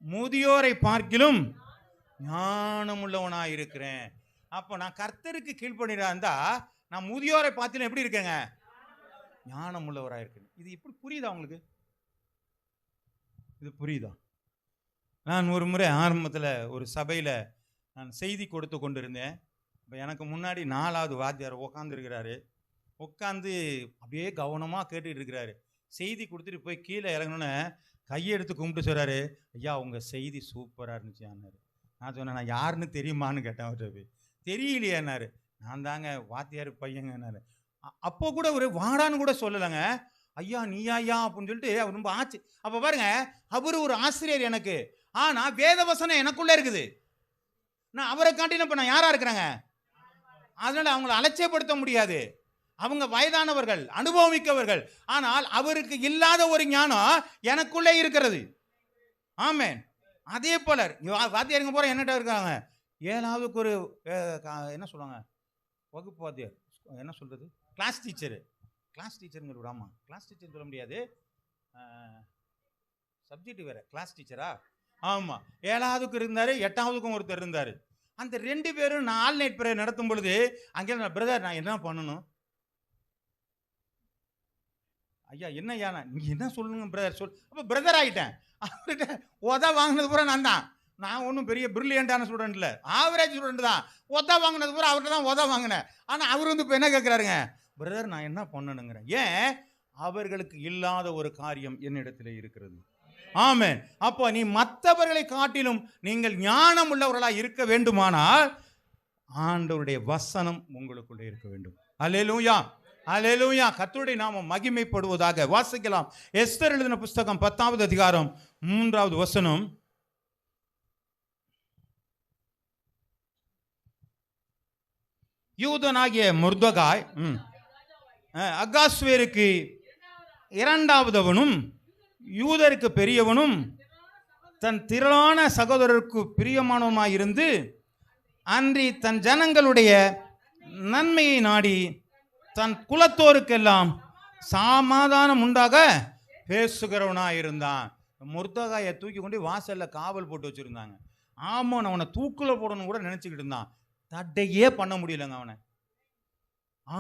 முதியோரை பார்க்கிலும் ஞானம் உள்ளவனாயிருக்கிறேன். அப்போ நான் கர்த்தருக்கு கீழ்ப்படிறா இருந்தா நான் முதியோரை பார்த்திலும் எப்படி இருக்கேங்க? ஞானம் உள்ளவராயிருக்கேன். இது எப்படி புரியுதா உங்களுக்கு? இது புரியுதா? நான் ஒரு முறை ஆரம்பத்தில் ஒரு சபையில் நான் செய்தி கொடுத்து கொண்டிருந்தேன். இப்போ எனக்கு முன்னாடி 4வது வாத்தியார் உட்காந்துருக்கிறாரு. உட்காந்து அப்படியே கவனமாக கேட்டுக்கிட்டு இருக்கிறாரு. செய்தி கொடுத்துட்டு போய் கீழே இறங்கணுன்னு கையெடுத்து கும்பிட்டு சொல்கிறாரு, ஐயா உங்கள் செய்தி சூப்பராக இருந்துச்சான்னாரு. நான் சொன்னேன், நான் யாருன்னு தெரியுமான்னு கேட்டேன். அவர்கிட்ட தெரியலையேன்னாரு. நான் தாங்க வாத்தியார் பையங்கன்னாரு. அப்போ கூட ஒரு வாடான்னு கூட சொல்லலைங்க. ஐயா நீயா ஐயா அப்படின்னு சொல்லிட்டு அவர் ரொம்ப ஆச்சு. அப்போ பாருங்க, அவர் ஒரு ஆசிரியர் எனக்கு, ஆனால் வேதவசனம் எனக்குள்ளே இருக்குது. நான் அவரை காட்டிலும் இப்போ நான் யாராக இருக்கிறேங்க? அதனால் அவங்கள அலட்சியப்படுத்த முடியாது. அவங்க வயதானவர்கள், அனுபவிக்கவர்கள். ஆனால் அவருக்கு இல்லாத ஒரு ஞானம் எனக்குள்ளே இருக்கிறது. ஆமென். அதே போல வாத்தியாருங்க போற என்னட்ட இருக்காங்க, 7ஆவதுக்கு ஒரு என்ன சொல்லுவாங்க, வகுப்பு வாத்தியார், என்ன சொல்றது, கிளாஸ் டீச்சரு. கிளாஸ் டீச்சருங்க விடாமா, கிளாஸ் டீச்சர் சொல்ல முடியாது, சப்ஜெக்ட் வேற, கிளாஸ் டீச்சரா? ஆமாம். 7ஆவதுக்கு இருந்தார், 8ஆவதுக்கும் ஒருத்தர் இருந்தார். அந்த 2 பேரும் நான் ஆல் நைட் ப்ரேயர் நடத்தும் பொழுது அங்கே பிரதர் நான் என்ன பண்ணணும், ஐயா என்ன ஐயா நீங்கள் என்ன சொல்லுங்க பிரதர் சொல். அப்போ பிரதர் ஆகிட்டேன். அவர்கிட்ட உதா வாங்கினது பூரா நான் தான். நான் ஒன்றும் பெரிய பிரில்லியண்டான ஸ்டூடெண்ட் இல்லை, ஆவரேஜ் ஸ்டூடெண்ட் தான். உதா வாங்கினது பூரா அவர்கிட்ட தான் உதா வாங்கினேன். ஆனால் அவர் இப்போ என்ன கேட்குறாருங்க, பிரதர் நான் என்ன பண்ணணுங்கிறேன். ஏன்? அவர்களுக்கு இல்லாத ஒரு காரியம் என்னிடத்தில் இருக்கிறது. ஆமென். அப்போ நீ மற்றவர்களை காட்டிலும் நீங்கள் ஞானம் உள்ளவர்களாக இருக்க வேண்டுமானால் ஆண்டவருடைய வசனம் உங்களுக்குள்ளே இருக்க வேண்டும். அல்லேலூயா, அல்லேலூயா. கர்த்தருடைய நாமம் மகிமைப்படுவதாக. வாசிக்கலாம். எஸ்தர் எழுதின புஸ்தகம் 10வது அதிகாரம் 3வது வசனம். யூதனாகிய மொர்தெகாய் அகாஸ்வேருக்கு 2வதவனும் யூதருக்கு பெரியவனும் தன் திரளான சகோதரருக்கு பிரியமானவனுமாயிருந்து அன்றி தன் ஜனங்களுடைய நன்மையை நாடி தன் குலத்தோருக்கெல்லாம் சமாதானம் உண்டாக பேசுகிறவனாக இருந்தான். முர்தகாயை தூக்கி கொண்டு வாசல்ல காவல் போட்டு வச்சிருந்தாங்க. ஆமாம், அவனை தூக்குல போடணும் கூட நினைச்சுக்கிட்டு இருந்தான். தட்டையே பண்ண முடியலங்க அவனை.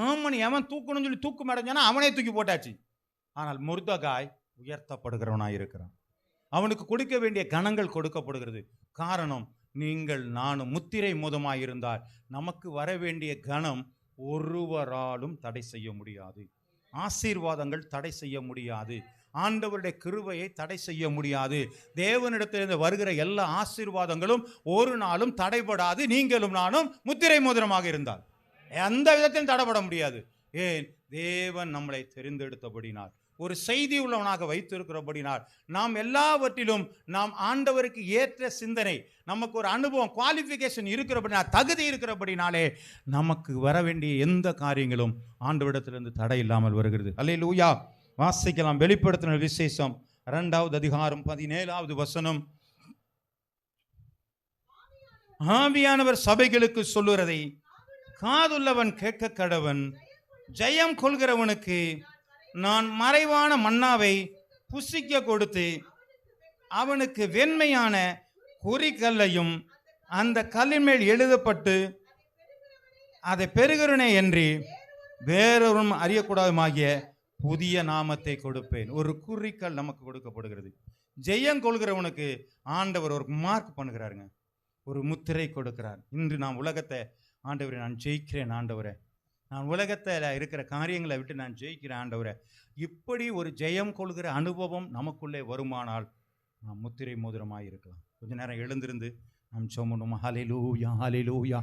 ஆமன் எவன் தூக்கணும்னு சொல்லி தூக்கு மடைஞ்சானா அவனே தூக்கி போட்டாச்சு. ஆனால் முர்தகாய் உயர்த்தப்படுகிறவனாய் இருக்கிறான். அவனுக்கு கொடுக்க வேண்டிய கணங்கள் கொடுக்கப்படுகிறது. காரணம், நீங்கள் நானும் முத்திரை மோதமாய் இருந்தால் நமக்கு வர வேண்டிய கணம் ஒருவராலும் தடை செய்ய முடியாது. ஆசீர்வாதங்கள் தடை செய்ய முடியாது. ஆண்டவருடைய கிருபையை தடை செய்ய முடியாது. தேவனிடத்திலிருந்து வருகிற எல்லா ஆசீர்வாதங்களும் ஒரு நாளும் தடைபடாது. நீங்களும் நானும் முத்திரை மோதிரமாக இருந்தால் எந்த விதத்திலும் தடைபட முடியாது. ஏன்? தேவன் நம்மளை தெரிந்தெடுத்தபடினால், ஒரு செய்தி உள்ளவனாக வைத்திருக்கிறபடினால், நாம் எல்லாவற்றிலும் நாம் ஆண்டவருக்கு ஏற்ற சிந்தனை, நமக்கு ஒரு அனுபவம், குவாலிஃபிகேஷன் இருக்கிறபடினால், தகுதி இருக்கிறபடினாலே நமக்கு வர வேண்டிய எந்த காரியங்களும் ஆண்டவரிடத்திலிருந்து தடை இல்லாமல் வருகிறது. அல்லேலூயா. வாசிக்கலாம். வெளிப்படுத்தின விசேஷம் 2வது அதிகாரம் 17வது வசனம். ஆவியானவர் சபைகளுக்கு சொல்லுறதை காதுள்ளவன் கேட்க கடவன். ஜெயம் கொள்கிறவனுக்கு நான் மறைவான மன்னாவை புசிக்க கொடுத்து அவனுக்கு வெண்மையான குறிக்கல்லையும் அந்த கல்லின் மேல் எழுதப்பட்டு அதை பெறுகிறனே என்று வேறொரும் அறியக்கூடாதுமாகிய புதிய நாமத்தை கொடுப்பேன். ஒரு குறிக்கல் நமக்கு கொடுக்கப்படுகிறது. ஜெயம் கொள்கிறவனுக்கு ஆண்டவர் ஒரு மார்க் பண்ணுகிறாருங்க, ஒரு முத்திரை கொடுக்கிறார். இன்று நாம் உலகத்தை, ஆண்டவரை நான் ஜெயிக்கிறேன் ஆண்டவரை, நான் உலகத்தில் இருக்கிற காரியங்களை விட்டு நான் ஜெயிக்கிறேன் ஆண்டவரை, இப்படி ஒரு ஜெயம் கொள்கிற அனுபவம் நமக்குள்ளே வருமானால் நாம் முத்திரை மோதிரமாக இருக்கலாம். கொஞ்ச நேரம் எழுந்திருந்து நாம் சொன்னோம். ஹல்லேலூயா ஹல்லேலூயா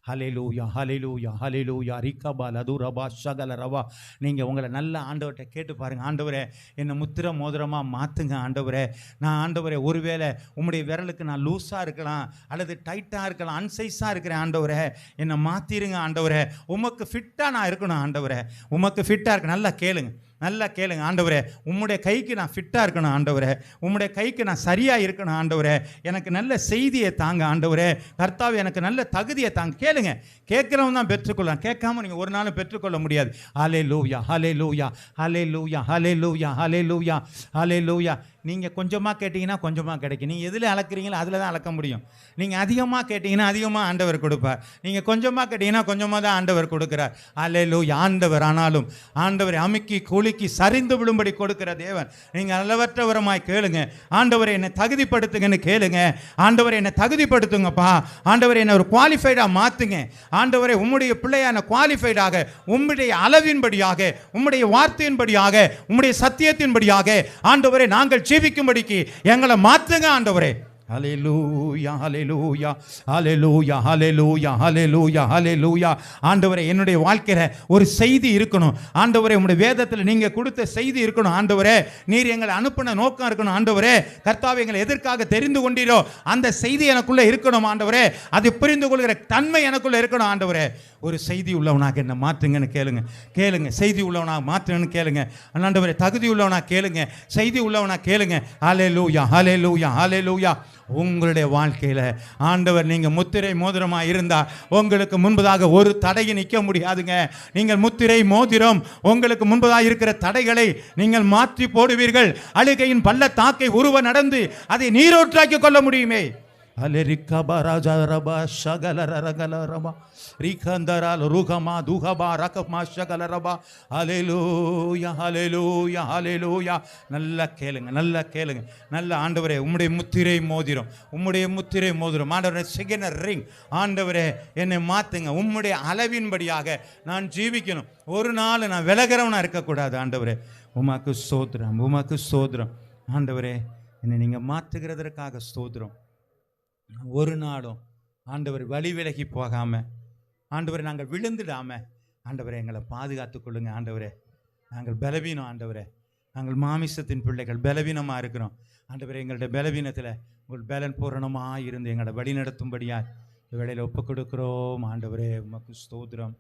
ஹல்லேலூயா ஹல்லேலூயா ஹல்லேலூயா ரிகபா லதுரபா ஷகல ரவா. நீங்கள் உங்களை நல்ல ஆண்டவர்கிட்ட கேட்டு பாருங்கள். ஆண்டவரே, என்னை முத்திரை மோதிரமாக மாற்றுங்க ஆண்டவரே. நான் ஆண்டவரே, ஒருவேளை உம்முடைய விரலுக்கு நான் லூஸாக இருக்கலாம், அல்லது டைட்டாக இருக்கலாம், அன்சைஸாக இருக்கிறேன் ஆண்டவரே, என்னை மாற்றிடுங்க ஆண்டவரே. உமக்கு ஃபிட்டாக நான் இருக்கணும் ஆண்டவரே, உமக்கு ஃபிட்டாக இருக்கு. நல்லா கேளுங்க, நல்லா கேளுங்க. ஆண்டவரே, உம்முடைய கைக்கு நான் ஃபிட்டாக இருக்கணும் ஆண்டவரே, உம்முடைய கைக்கு நான் சரியாக இருக்கணும் ஆண்டவரே. எனக்கு நல்ல செய்தியை தாங்க ஆண்டவரே. கர்த்தாவே, எனக்கு நல்ல தகுதியை தாங்க. கேளுங்க, கேட்குறவன் தான் பெற்றுக்கொள்ளலாம், கேட்காம நீங்கள் ஒரு நாளும் பெற்றுக்கொள்ள முடியாது. ஹல்லேலூயா ஹல்லேலூயா ஹல்லேலூயா ஹல்லேலூயா ஹல்லேலூயா ஹல்லேலூயா. நீங்கள் கொஞ்சமாக கேட்டிங்கன்னா கொஞ்சமாக கிடைக்கும். நீங்கள் எதில் அளக்குறீங்களோ அதில் தான் அளக்க முடியும். நீங்கள் அதிகமாக கேட்டிங்கன்னா அதிகமாக ஆண்டவர் கொடுப்பார். நீங்கள் கொஞ்சமாக கேட்டிங்கன்னா கொஞ்சமாக தான் ஆண்டவர் கொடுக்குறார். ஹல்லேலூயா. ஆண்டவர் ஆனாலும் ஆண்டவரை அமுக்கி குலுக்கி சரிந்து விழும்படி கொடுக்கிற தேவன். நீங்கள் நல்லவற்றவரமாய் கேளுங்க. ஆண்டவரை என்னை தகுதிப்படுத்துங்கன்னு கேளுங்க. ஆண்டவரை என்னை தகுதிப்படுத்துங்கப்பா. ஆண்டவரை என்னை ஒரு குவாலிஃபைடாக மாற்றுங்க. ஆண்டவரை உம்முடைய பிள்ளையான குவாலிஃபைடாக, உம்முடைய அளவின்படியாக, உம்முடைய வார்த்தையின்படியாக, உம்முடைய சத்தியத்தின்படியாக ஆண்டவரை நாங்கள் ஜீவிக்கும்படிக்கு எங்களை மாற்றுங்க ஆண்டவரே. ஹல்லேலூயா ஹல்லேலூயா ஹல்லேலூயா ஹல்லேலூயா ஹல்லேலூயா ஹல்லேலூயா. ஆண்டவரே, என்னுடைய வாழ்க்கையில் ஒரு செய்தி இருக்கணும் ஆண்டவரே. உம்முடைய வேதத்தில் நீங்கள் கொடுத்த செய்தி இருக்கணும் ஆண்டவரே. நீர் எங்களை அனுப்பின நோக்கம் இருக்கணும் ஆண்டவரே. கர்த்தாவே, எங்களை எதற்காக தெரிந்து கொண்டீரோ அந்த செய்தி எனக்குள்ளே இருக்கணும் ஆண்டவரே. அதை புரிந்து கொள்கிற தன்மை எனக்குள்ளே இருக்கணும் ஆண்டவரே. ஒரு செய்தி உள்ளவனாக என்ன மாற்றுங்கன்னு கேளுங்க. கேளுங்க, செய்தி உள்ளவனாக மாற்றுங்கன்னு கேளுங்க ஆண்டவரே. தகுதி உள்ளவனாக கேளுங்க, செய்தி உள்ளவனாக கேளுங்க. ஹல்லேலூயா ஹல்லேலூயா ஹல்லேலூயா. உங்களுடைய வாழ்க்கையில் ஆண்டவர், நீங்கள் முத்திரை மோதிரமாக இருந்தால் உங்களுக்கு முன்பதாக ஒரு தடையை நிற்க முடியாதுங்க. நீங்கள் முத்திரை மோதிரம், உங்களுக்கு முன்பதாக இருக்கிற தடைகளை நீங்கள் மாற்றி போடுவீர்கள். அழுகையின் பள்ளத்தாக்கை உருவ நடந்து அதை நீரோற்றாக்கி கொள்ள முடியுமே. அலரிகபா ராஜரபா ஷகலரகலரபா ரிகந்தரால் ருகமா துகபா ரகமா ஷகலரபா. ஹல்லேலூயா ஹல்லேலூயா ஹல்லேலூயா. நல்லா கேளுங்க, நல்லா கேளுங்க. நல்ல ஆண்டவரே, உம்முடைய முத்திரை மோதிரம், உம்முடைய முத்திரை மோதிரம் ஆண்டவரே. Signal ring. ஆண்டவரே, என்னை மாற்றுங்க. உம்முடைய அளவின்படியாக நான் ஜீவிக்கணும். ஒரு நாள் நான் விலகிறவனா இருக்கக்கூடாது ஆண்டவரே. உமக்கு ஸ்தோத்திரம், உமக்கு ஸ்தோத்திரம் ஆண்டவரே. என்னை நீங்கள் மாற்றுகிறதற்காக ஸ்தோத்திரம். ஒரு நாளும் ஆண்டவர் வழி விலகி போகாமல், ஆண்டவரை நாங்கள் விழுந்துடாமல் ஆண்டவரை எங்களை பாதுகாத்து கொள்ளுங்க ஆண்டவரே. நாங்கள் பலவீனம் ஆண்டவரே, நாங்கள் மாமிசத்தின் பிள்ளைகள், பலவீனமாக இருக்கிறோம் ஆண்டவரே. எங்களுடைய பலவீனத்தில் உங்கள் பலன் பூரணமாக இருந்து எங்களை வழி நடத்தும்படியாக வேளையில் ஒப்புக் கொடுக்குறோம் ஆண்டவரே. உமக்கு ஸ்தோத்திரம்.